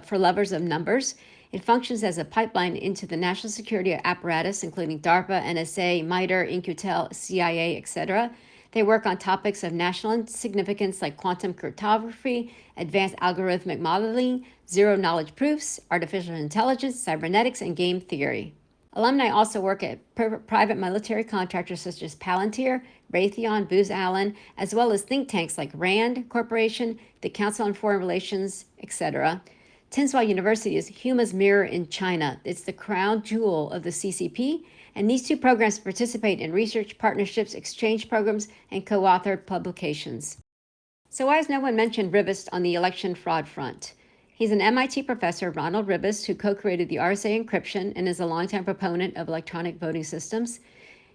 for lovers of numbers. It functions as a pipeline into the national security apparatus, including DARPA, NSA, MITRE, In-Q-Tel, CIA, etc. They work on topics of national significance like quantum cryptography, advanced algorithmic modeling, zero-knowledge proofs, artificial intelligence, cybernetics, and game theory. Alumni also work at private military contractors such as Palantir, Raytheon, Booz Allen, as well as think tanks like RAND Corporation, the Council on Foreign Relations, etc. Tsinghua University is HUMA's mirror in China. It's the crown jewel of the CCP, and these two programs participate in research partnerships, exchange programs, and co-authored publications. So why has no one mentioned Rivest on the election fraud front? He's an MIT professor, Ronald Rivest, who co-created the RSA encryption and is a longtime proponent of electronic voting systems.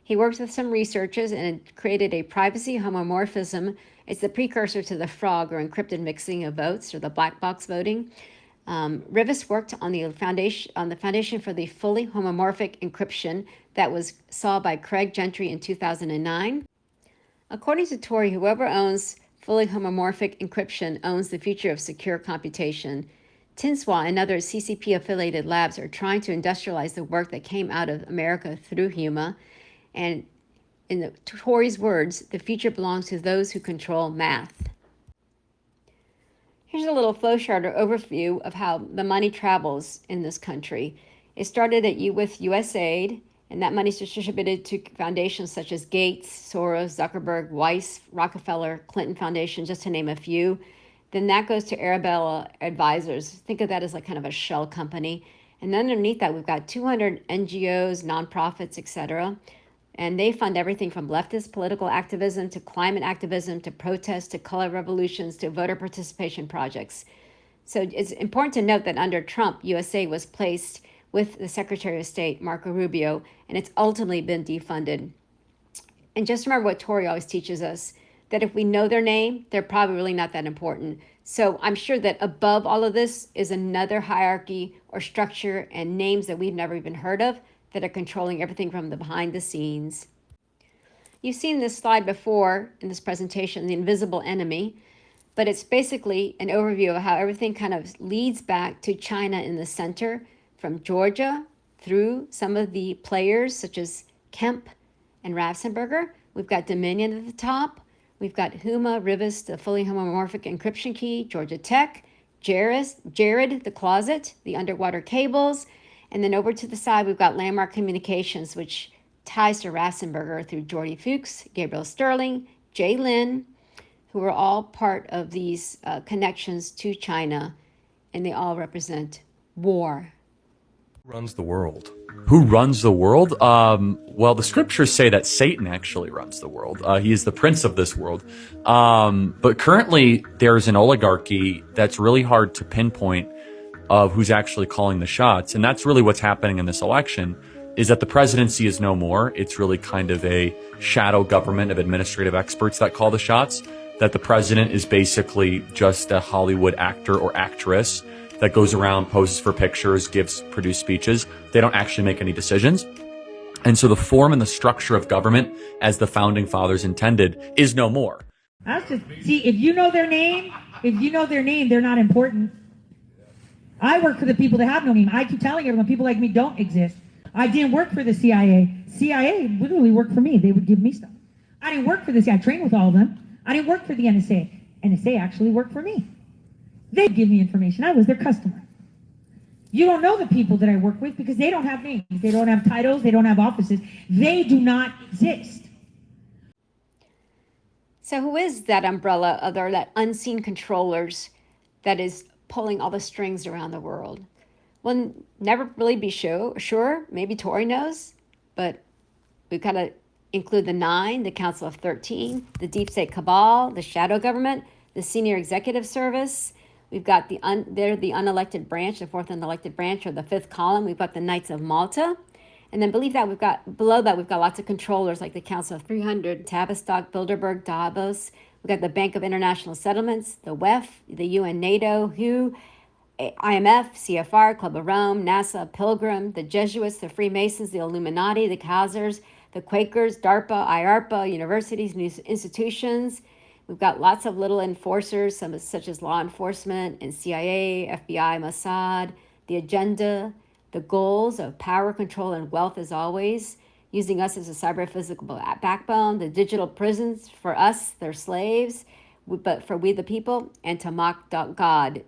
He worked with some researchers and created a privacy homomorphism. It's the precursor to the frog or encrypted mixing of votes or the black box voting. Rivest worked on the foundation for the fully homomorphic encryption that was solved by Craig Gentry in 2009. According to Tori, whoever owns fully homomorphic encryption owns the future of secure computation. Tsinghua and other CCP-affiliated labs are trying to industrialize the work that came out of America through HUMA, and In the Tory's words, the future belongs to those who control math. Here's a little flowchart or overview of how the money travels in this country. It started with USAID, and that money is distributed to foundations such as Gates, Soros, Zuckerberg, Weiss, Rockefeller, Clinton Foundation, just to name a few. Then that goes to Arabella Advisors. Think of that as like kind of a shell company. And underneath that, we've got 200 NGOs, nonprofits, etc. And they fund everything from leftist political activism to climate activism to protests to color revolutions to voter participation projects. So it's important to note that under Trump, USA was placed with the Secretary of State, Marco Rubio, and it's ultimately been defunded. And just remember what Tory always teaches us, that if we know their name, they're probably really not that important. So I'm sure that above all of this is another hierarchy or structure and names that we've never even heard of that are controlling everything from the behind the scenes. You've seen this slide before in this presentation, the invisible enemy, but it's basically an overview of how everything kind of leads back to China in the center, from Georgia through some of the players such as Kemp and Ratzenberger. We've got Dominion at the top. We've got Huma, Rivas, the fully homomorphic encryption key, Georgia Tech, Jared, the closet, the underwater cables, and then over to the side, we've got Landmark Communications, which ties to Ratzenberger through Jordy Fuchs, Gabriel Sterling, Jay Lin, who are all part of these connections to China, and they all represent war. Runs the world. Who runs the world? Well, the scriptures say that Satan actually runs the world. He is the prince of this world. But currently, there's an oligarchy that's really hard to pinpoint of who's actually calling the shots. And that's really what's happening in this election, is that the presidency is no more. It's really kind of a shadow government of administrative experts that call the shots, that the president is basically just a Hollywood actor or actress that goes around, poses for pictures, produce speeches. They don't actually make any decisions. And so the form and the structure of government, as the founding fathers intended, is no more. See, if you know their name, they're not important. I work for the people that have no name. I keep telling everyone, people like me don't exist. I didn't work for the CIA. CIA literally worked for me. They would give me stuff. I didn't work for the CIA. I trained with all of them. I didn't work for the NSA. NSA actually worked for me. They give me information. I was their customer. You don't know the people that I work with because they don't have names. They don't have titles. They don't have offices. They do not exist. So who is that umbrella or that unseen controllers that is pulling all the strings around the world? We'll never really be sure. Maybe Tory knows, but we've got to include the 9, the Council of 13, the Deep State Cabal, the Shadow Government, the Senior Executive Service. We've got they're the unelected branch, the 4th unelected branch, or the 5th column. We've got the Knights of Malta. And then below that, we've got lots of controllers like the Council of 300, Tavistock, Bilderberg, Davos. We've got the Bank of International Settlements, the WEF, the UN, NATO, WHO, IMF, CFR, Club of Rome, NASA, Pilgrim, the Jesuits, the Freemasons, the Illuminati, the Khazars, the Quakers, DARPA, IARPA, universities, news institutions. We've got lots of little enforcers, some such as law enforcement and CIA, FBI, Mossad, the agenda, the goals of power, control, and wealth as always, using us as a cyber-physical backbone, the digital prisons for us, they're slaves, but for we the people, and to mock God.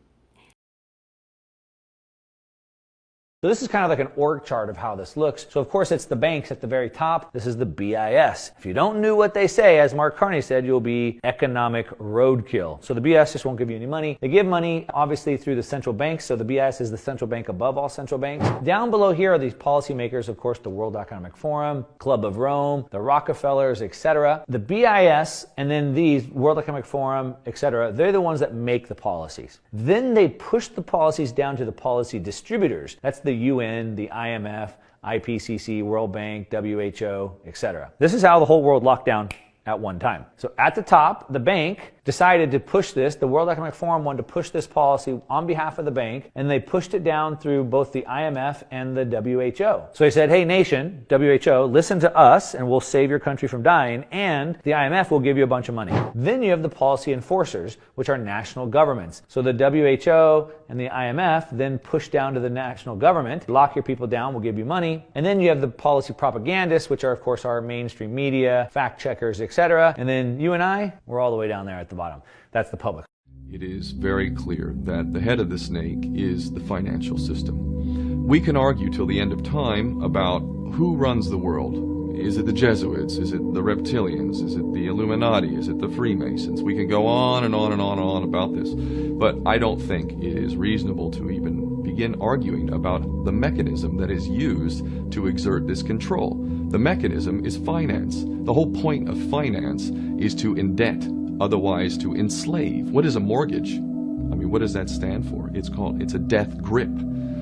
So this is kind of like an org chart of how this looks. So of course it's the banks at the very top. This is the BIS. If you don't know what they say, as Mark Carney said, you'll be economic roadkill. So the BIS just won't give you any money. They give money obviously through the central banks. So the BIS is the central bank above all central banks. Down below here are these policymakers, of course, the World Economic Forum, Club of Rome, the Rockefellers, etc. The BIS and then these World Economic Forum, etc. They're the ones that make the policies. Then they push the policies down to the policy distributors. That's the UN, the IMF, IPCC, World Bank, WHO, etc. This is how the whole world locked down at one time. So at the top, the bank decided to push this. The World Economic Forum wanted to push this policy on behalf of the bank, and they pushed it down through both the IMF and the WHO. So they said, hey nation, WHO, listen to us and we'll save your country from dying, and the IMF will give you a bunch of money. Then you have the policy enforcers, which are national governments. So the WHO, and the IMF then push down to the national government, lock your people down, we'll give you money. And then you have the policy propagandists, which are of course our mainstream media, fact checkers, etc. And then you and I, we're all the way down there at the bottom. That's the public. It is very clear that the head of the snake is the financial system. We can argue till the end of time about who runs the world. Is it the Jesuits? Is it the reptilians? Is it the Illuminati? Is it the Freemasons? We can go on and on and on and on about this. But I don't think it is reasonable to even begin arguing about the mechanism that is used to exert this control. The mechanism is finance. The whole point of finance is to indebt, otherwise to enslave. What is a mortgage? I mean, what does that stand for? It's a death grip.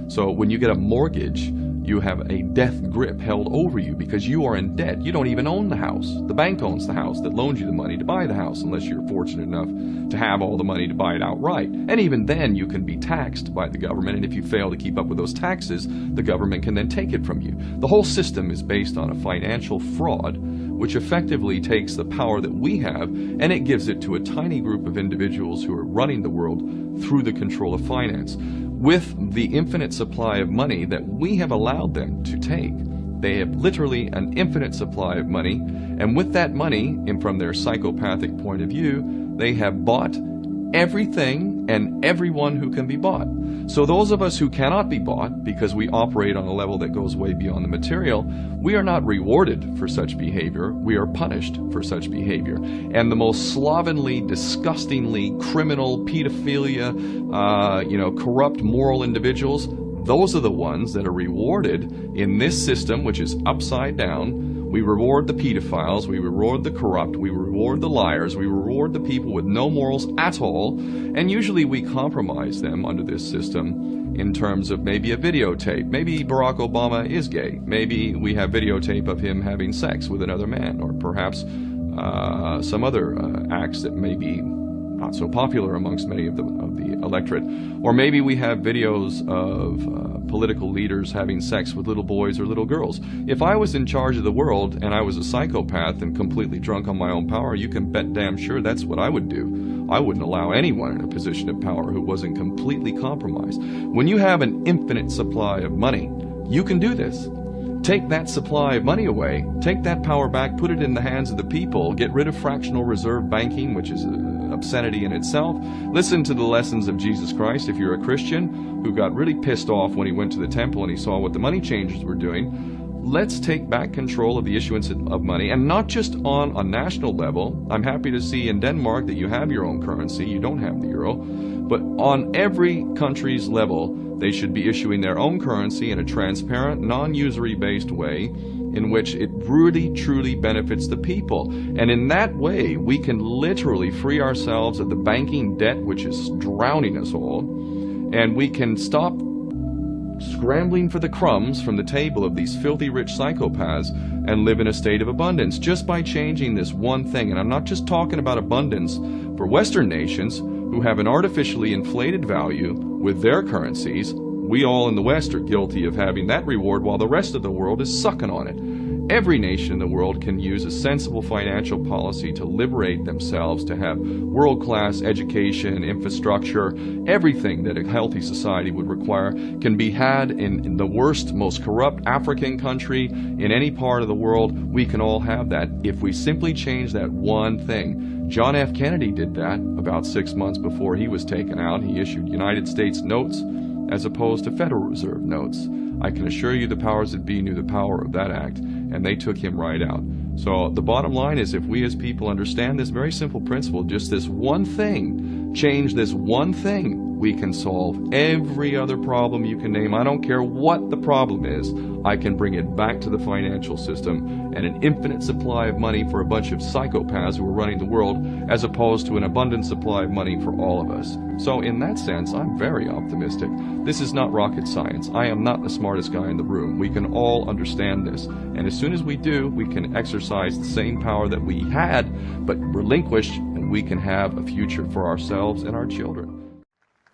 So when you get a mortgage, you have a death grip held over you because you are in debt. You don't even own the house. The bank owns the house that loans you the money to buy the house, unless you're fortunate enough to have all the money to buy it outright. And even then, you can be taxed by the government, and if you fail to keep up with those taxes, the government can then take it from you. The whole system is based on a financial fraud, which effectively takes the power that we have, and it gives it to a tiny group of individuals who are running the world through the control of finance. With the infinite supply of money that we have allowed them to take, they have literally an infinite supply of money, and with that money, and from their psychopathic point of view, they have bought everything and everyone who can be bought. So those of us who cannot be bought, because we operate on a level that goes way beyond the material, we are not rewarded for such behavior, we are punished for such behavior. And the most slovenly, disgustingly criminal, pedophilia, corrupt moral individuals, those are the ones that are rewarded in this system, which is upside down. We reward the pedophiles, we reward the corrupt, we reward the liars, we reward the people with no morals at all, and usually we compromise them under this system in terms of maybe a videotape. Maybe Barack Obama is gay. Maybe we have videotape of him having sex with another man, or perhaps some other acts that may be not so popular amongst many of the electorate. Or maybe we have videos of political leaders having sex with little boys or little girls. If I was in charge of the world and I was a psychopath and completely drunk on my own power, you can bet damn sure that's what I would do. I wouldn't allow anyone in a position of power who wasn't completely compromised. When you have an infinite supply of money, you can do this. Take that supply of money away, take that power back, put it in the hands of the people, get rid of fractional reserve banking, which is an obscenity in itself. Listen to the lessons of Jesus Christ if you're a Christian who got really pissed off when he went to the temple and he saw what the money changers were doing. Let's take back control of the issuance of money, and not just on a national level. I'm happy to see in Denmark that you have your own currency, you don't have the euro, but on every country's level, they should be issuing their own currency in a transparent, non-usury based way in which it really, truly benefits the people. And in that way, we can literally free ourselves of the banking debt which is drowning us all, and we can stop scrambling for the crumbs from the table of these filthy rich psychopaths and live in a state of abundance just by changing this one thing. And I'm not just talking about abundance for Western nations who have an artificially inflated value with their currencies. We all in the West are guilty of having that reward while the rest of the world is sucking on it. Every nation in the world can use a sensible financial policy to liberate themselves, to have world-class education, infrastructure, everything that a healthy society would require can be had in the worst, most corrupt African country, in any part of the world. We can all have that if we simply change that one thing. John F. Kennedy did that about 6 months before he was taken out. He issued United States notes as opposed to Federal Reserve notes. I can assure you the powers that be knew the power of that act, and they took him right out. So the bottom line is, if we as people understand this very simple principle, just this one thing, change this one thing, we can solve every other problem you can name. I don't care what the problem is. I can bring it back to the financial system and an infinite supply of money for a bunch of psychopaths who are running the world, as opposed to an abundant supply of money for all of us. So in that sense, I'm very optimistic. This is not rocket science. I am not the smartest guy in the room. We can all understand this. And as soon as we do, we can exercise the same power that we had, but relinquish, and we can have a future for ourselves and our children.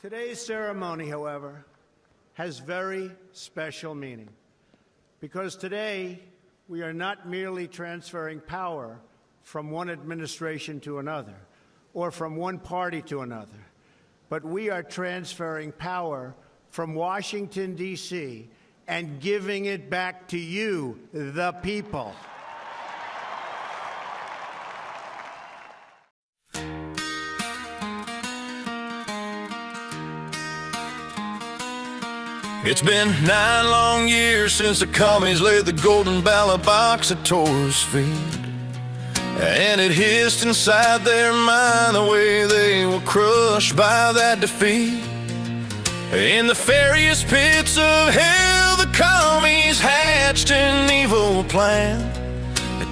Today's ceremony, however, has very special meaning, because today we are not merely transferring power from one administration to another or from one party to another, but we are transferring power from Washington, D.C., and giving it back to you, the people. It's been 9 long years since the commies laid the golden ballot box at Torres feet, and it hissed inside their mind the way they were crushed by that defeat. In the furious pits of hell, the commies hatched an evil plan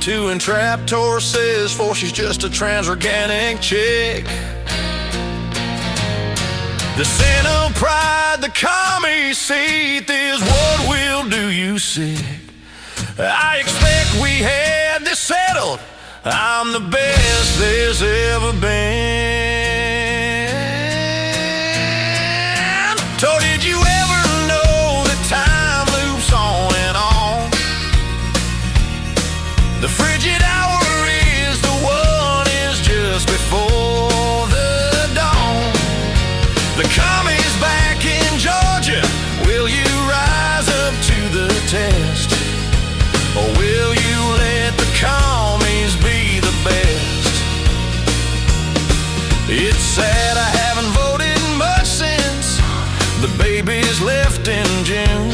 to entrap Torres, for she's just a trans-organic chick. The sin of pride, the commie seat, is what will do you sick. I expect we had this settled. I'm the best there's ever been. So did you ever know that time loops on and on? The frigid hour is the one is just before the dawn. The commies back in Georgia, will you rise up to the test? Or will you let the commies be the best? It's sad I haven't voted much since the babies left in June,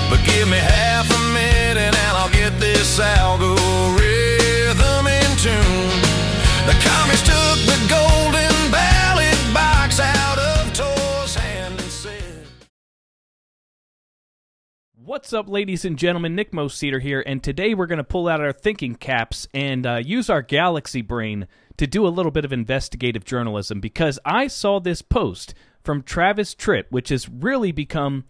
but give me half a minute and I'll get this algorithm in tune. The commies took the golden ballot box out of Tor's hand and said... What's up, ladies and gentlemen? Nick Moseeder here, and today we're going to pull out our thinking caps and use our galaxy brain to do a little bit of investigative journalism, because I saw this post from Travis Tritt, which has really become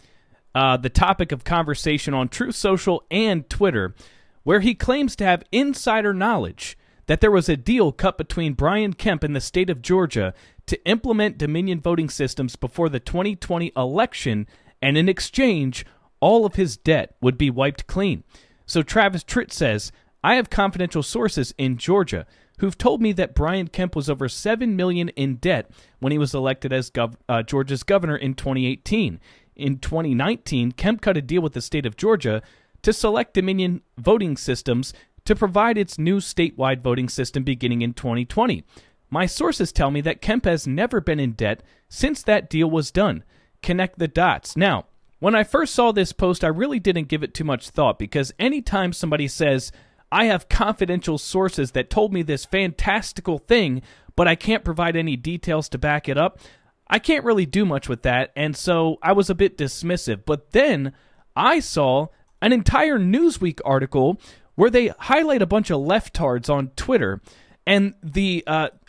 the topic of conversation on Truth Social and Twitter, where he claims to have insider knowledge that there was a deal cut between Brian Kemp and the state of Georgia to implement Dominion voting systems before the 2020 election, and in exchange, all of his debt would be wiped clean. So Travis Tritt says, I have confidential sources in Georgia who've told me that Brian Kemp was over $7 million in debt when he was elected as Georgia's governor in 2018. In 2019, Kemp cut a deal with the state of Georgia to select Dominion voting systems to provide its new statewide voting system beginning in 2020. My sources tell me that Kemp has never been in debt since that deal was done. Connect the dots. Now, when I first saw this post, I really didn't give it too much thought, because anytime somebody says, I have confidential sources that told me this fantastical thing, but I can't provide any details to back it up, I can't really do much with that, and so I was a bit dismissive. But then I saw an entire Newsweek article where they highlight a bunch of leftards on Twitter, and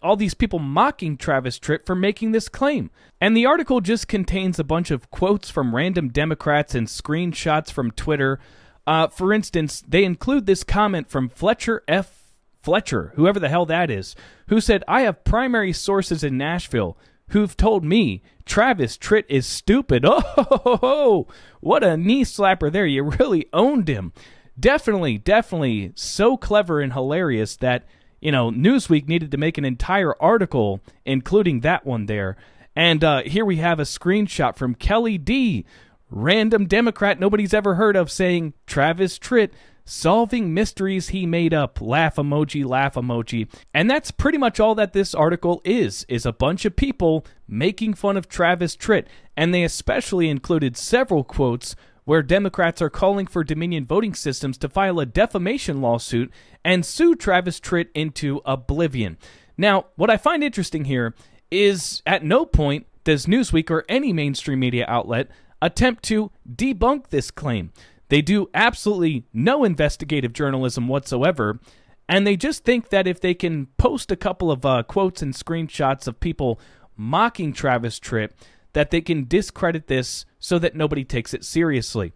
all these people mocking Travis Tritt for making this claim. And the article just contains a bunch of quotes from random Democrats and screenshots from Twitter. For instance, they include this comment from Fletcher F. Fletcher, whoever the hell that is, who said, I have primary sources in Nashville who've told me Travis Tritt is stupid. Oh, what a knee slapper there. You really owned him. Definitely so clever and hilarious that, Newsweek needed to make an entire article including that one there. And here we have a screenshot from Kelly D., random Democrat nobody's ever heard of, saying, Travis Tritt solving mysteries he made up. Laugh emoji, laugh emoji. And that's pretty much all that this article is a bunch of people making fun of Travis Tritt. And they especially included several quotes where Democrats are calling for Dominion voting systems to file a defamation lawsuit and sue Travis Tritt into oblivion. Now, what I find interesting here is at no point does Newsweek or any mainstream media outlet attempt to debunk this claim. They do absolutely no investigative journalism whatsoever, and they just think that if they can post a couple of quotes and screenshots of people mocking Travis Tritt, that they can discredit this so that nobody takes it seriously.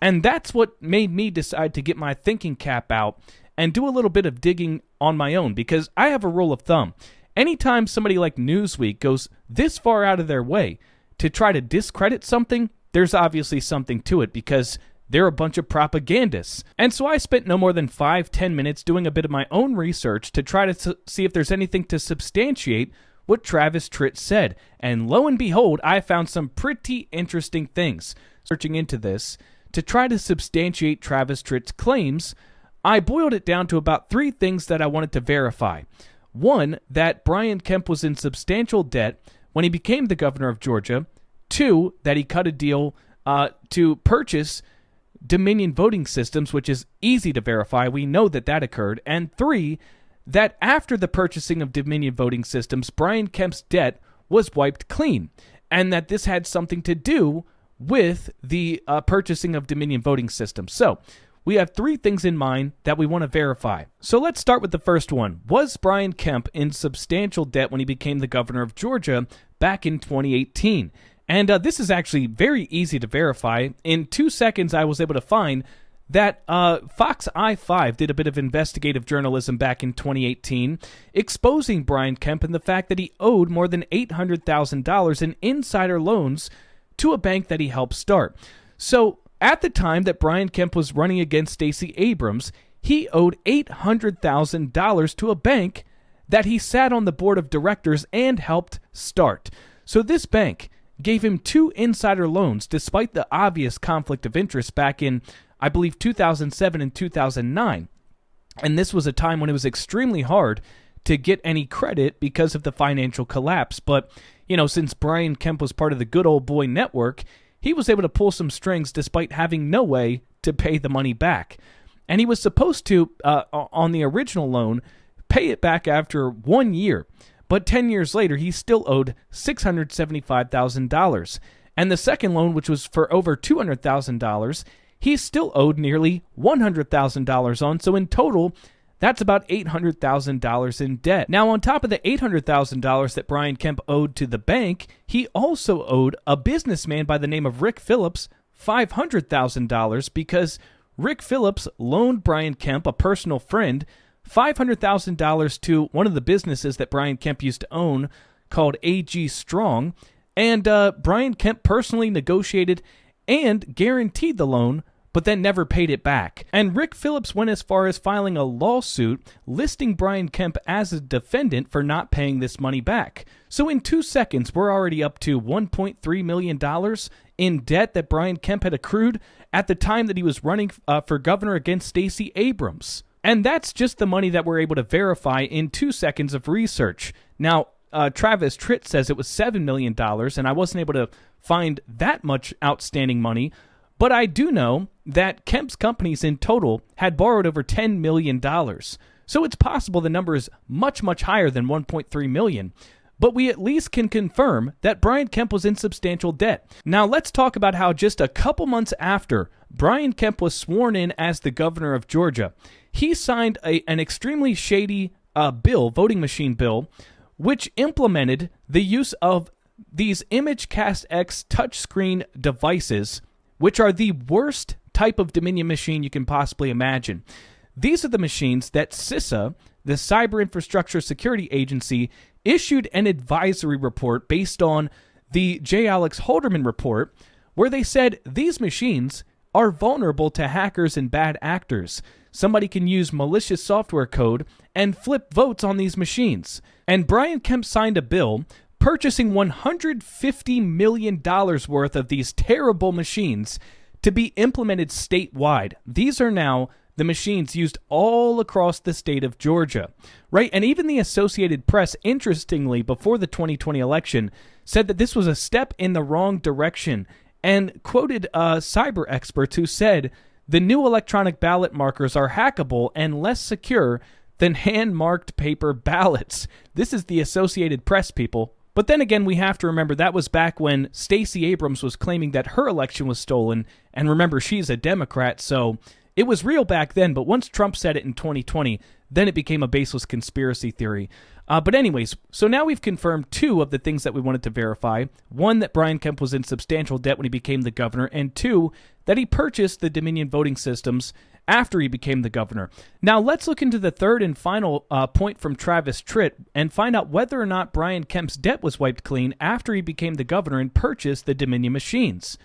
And that's what made me decide to get my thinking cap out and do a little bit of digging on my own, because I have a rule of thumb. Anytime somebody like Newsweek goes this far out of their way to try to discredit something, there's obviously something to it, because they're a bunch of propagandists. And so I spent no more than 5-10 minutes doing a bit of my own research to try to see if there's anything to substantiate what Travis Tritt said. And lo and behold, I found some pretty interesting things. Searching into this, to try to substantiate Travis Tritt's claims, I boiled it down to about 3 things that I wanted to verify. 1, that Brian Kemp was in substantial debt when he became the governor of Georgia. 2, that he cut a deal to purchase Dominion voting systems, which is easy to verify. We know that that occurred. And 3, that after the purchasing of Dominion voting systems, Brian Kemp's debt was wiped clean, and that this had something to do with the purchasing of Dominion voting systems. So we have 3 things in mind that we want to verify. So let's start with the first one. Was Brian Kemp in substantial debt when he became the governor of Georgia back in 2018? And this is actually very easy to verify. In 2 seconds, I was able to find that Fox I-5 did a bit of investigative journalism back in 2018, exposing Brian Kemp and the fact that he owed more than $800,000 in insider loans to a bank that he helped start. So at the time that Brian Kemp was running against Stacey Abrams, he owed $800,000 to a bank that he sat on the board of directors and helped start. So this bank gave him 2 insider loans despite the obvious conflict of interest back in, I believe, 2007 and 2009. And this was a time when it was extremely hard to get any credit because of the financial collapse. But, you know, since Brian Kemp was part of the good old boy network, he was able to pull some strings despite having no way to pay the money back. And he was supposed to, on the original loan, pay it back after 1 year. But 10 years later, he still owed $675,000. And the second loan, which was for over $200,000, he still owed nearly $100,000 on. So in total, that's about $800,000 in debt. Now, on top of the $800,000 that Brian Kemp owed to the bank, he also owed a businessman by the name of Rick Phillips $500,000 because Rick Phillips loaned Brian Kemp, a personal friend, $500,000 to one of the businesses that Brian Kemp used to own called AG Strong, and Brian Kemp personally negotiated and guaranteed the loan, but then never paid it back. And Rick Phillips went as far as filing a lawsuit listing Brian Kemp as a defendant for not paying this money back. So in 2 seconds, we're already up to $1.3 million in debt that Brian Kemp had accrued at the time that he was running for governor against Stacey Abrams. And that's just the money that we're able to verify in 2 seconds of research. Now, Travis Tritt says it was $7 million, and I wasn't able to find that much outstanding money, but I do know that Kemp's companies in total had borrowed over $10 million. So it's possible the number is much, much higher than $1.3 million. But we at least can confirm that Brian Kemp was in substantial debt. Now let's talk about how just a couple months after Brian Kemp was sworn in as the governor of Georgia, he signed an extremely shady voting machine bill, which implemented the use of these ImageCast X touchscreen devices, which are the worst type of Dominion machine you can possibly imagine. These are the machines that CISA, the Cyber Infrastructure Security Agency, issued an advisory report based on the J. Alex Halderman report, where they said these machines are vulnerable to hackers and bad actors. Somebody can use malicious software code and flip votes on these machines. And Brian Kemp signed a bill purchasing $150 million worth of these terrible machines to be implemented statewide. These are now the machines used all across the state of Georgia, right? And even the Associated Press, interestingly, before the 2020 election, said that this was a step in the wrong direction and quoted cyber experts who said the new electronic ballot markers are hackable and less secure than hand-marked paper ballots. This is the Associated Press, people. But then again, we have to remember that was back when Stacey Abrams was claiming that her election was stolen. And remember, she's a Democrat, so it was real back then. But once Trump said it in 2020, then it became a baseless conspiracy theory. But anyways, so now we've confirmed 2 of the things that we wanted to verify. 1, that Brian Kemp was in substantial debt when he became the governor, and 2, that he purchased the Dominion voting systems after he became the governor. Now let's look into the third and final point from Travis Tritt and find out whether or not Brian Kemp's debt was wiped clean after he became the governor and purchased the Dominion machines.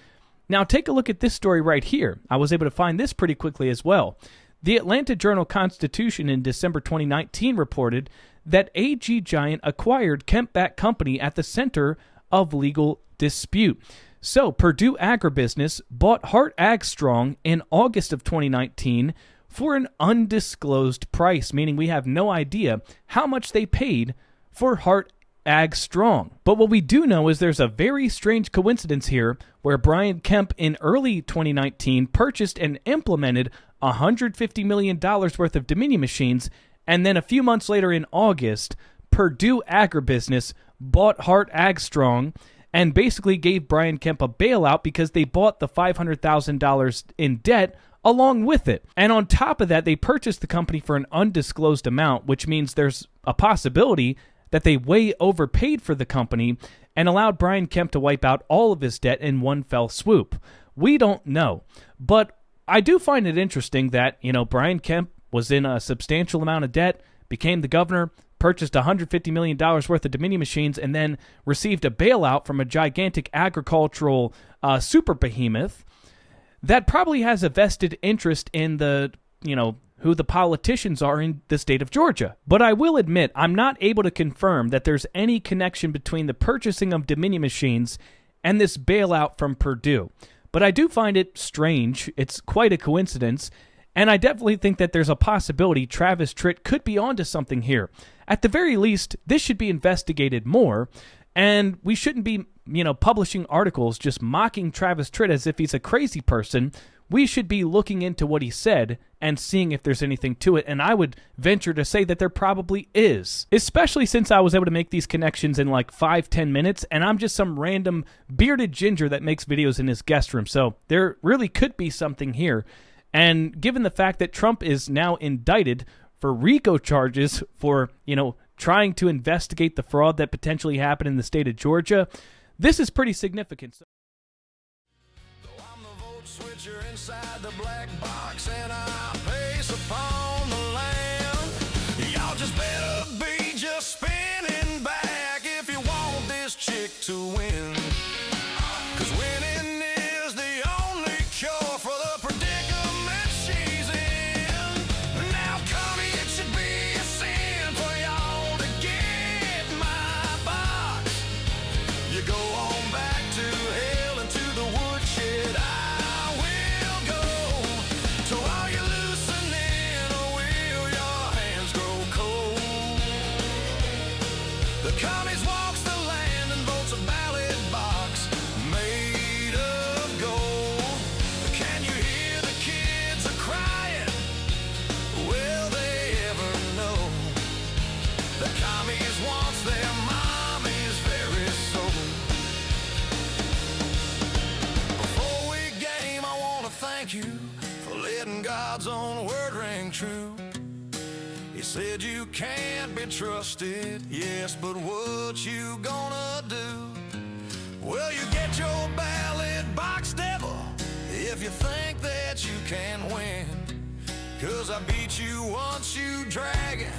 Now take a look at this story right here. I was able to find this pretty quickly as well. The Atlanta Journal-Constitution in December 2019 reported that AG Giant acquired Kemp-backed company at the center of legal dispute. So Purdue Agribusiness bought Hart AgStrong in August of 2019 for an undisclosed price, meaning we have no idea how much they paid for Hart AgStrong. But what we do know is there's a very strange coincidence here where Brian Kemp in early 2019 purchased and implemented $150 million worth of Dominion machines, and then a few months later in August, Purdue Agribusiness bought Hart AgStrong and basically gave Brian Kemp a bailout because they bought the $500,000 in debt along with it. And on top of that, they purchased the company for an undisclosed amount, which means there's a possibility that they way overpaid for the company and allowed Brian Kemp to wipe out all of his debt in one fell swoop. We don't know. But I do find it interesting that, Brian Kemp was in a substantial amount of debt, became the governor, purchased $150 million worth of Dominion machines, and then received a bailout from a gigantic agricultural super behemoth that probably has a vested interest in the, who the politicians are in the state of Georgia. But I will admit, I'm not able to confirm that there's any connection between the purchasing of Dominion machines and this bailout from Purdue. But I do find it strange. It's quite a coincidence. And I definitely think that there's a possibility Travis Tritt could be onto something here. At the very least, this should be investigated more, and we shouldn't be, publishing articles just mocking Travis Tritt as if he's a crazy person. We should be looking into what he said and seeing if there's anything to it, and I would venture to say that there probably is, especially since I was able to make these connections in like 5-10 minutes, and I'm just some random bearded ginger that makes videos in his guest room, so there really could be something here. And given the fact that Trump is now indicted for RICO charges for, trying to investigate the fraud that potentially happened in the state of Georgia, this is pretty significant. I'm the vote switcher inside the black box, and I pace upon the land. Y'all just better be just spinning back if you want this chick to win. 'Cause winning is the only cure for the predicament she's in. Now, Comey, it should be a sin for y'all to get my box. You go on back to hell and to the woodshed. I will go. So are you loosening, or will your hands grow cold? The Commies walks the land and votes a ballot box made of gold. Can you hear the kids are crying? Will they ever know that Commies wants their mommy's very soul? Before we game, I want to thank you for letting God's own word ring true. He said you can't be trusted, yes, but what you gonna do? Well, you get your ballot box, devil, if you think that you can win. 'Cause I beat you once, you dragon.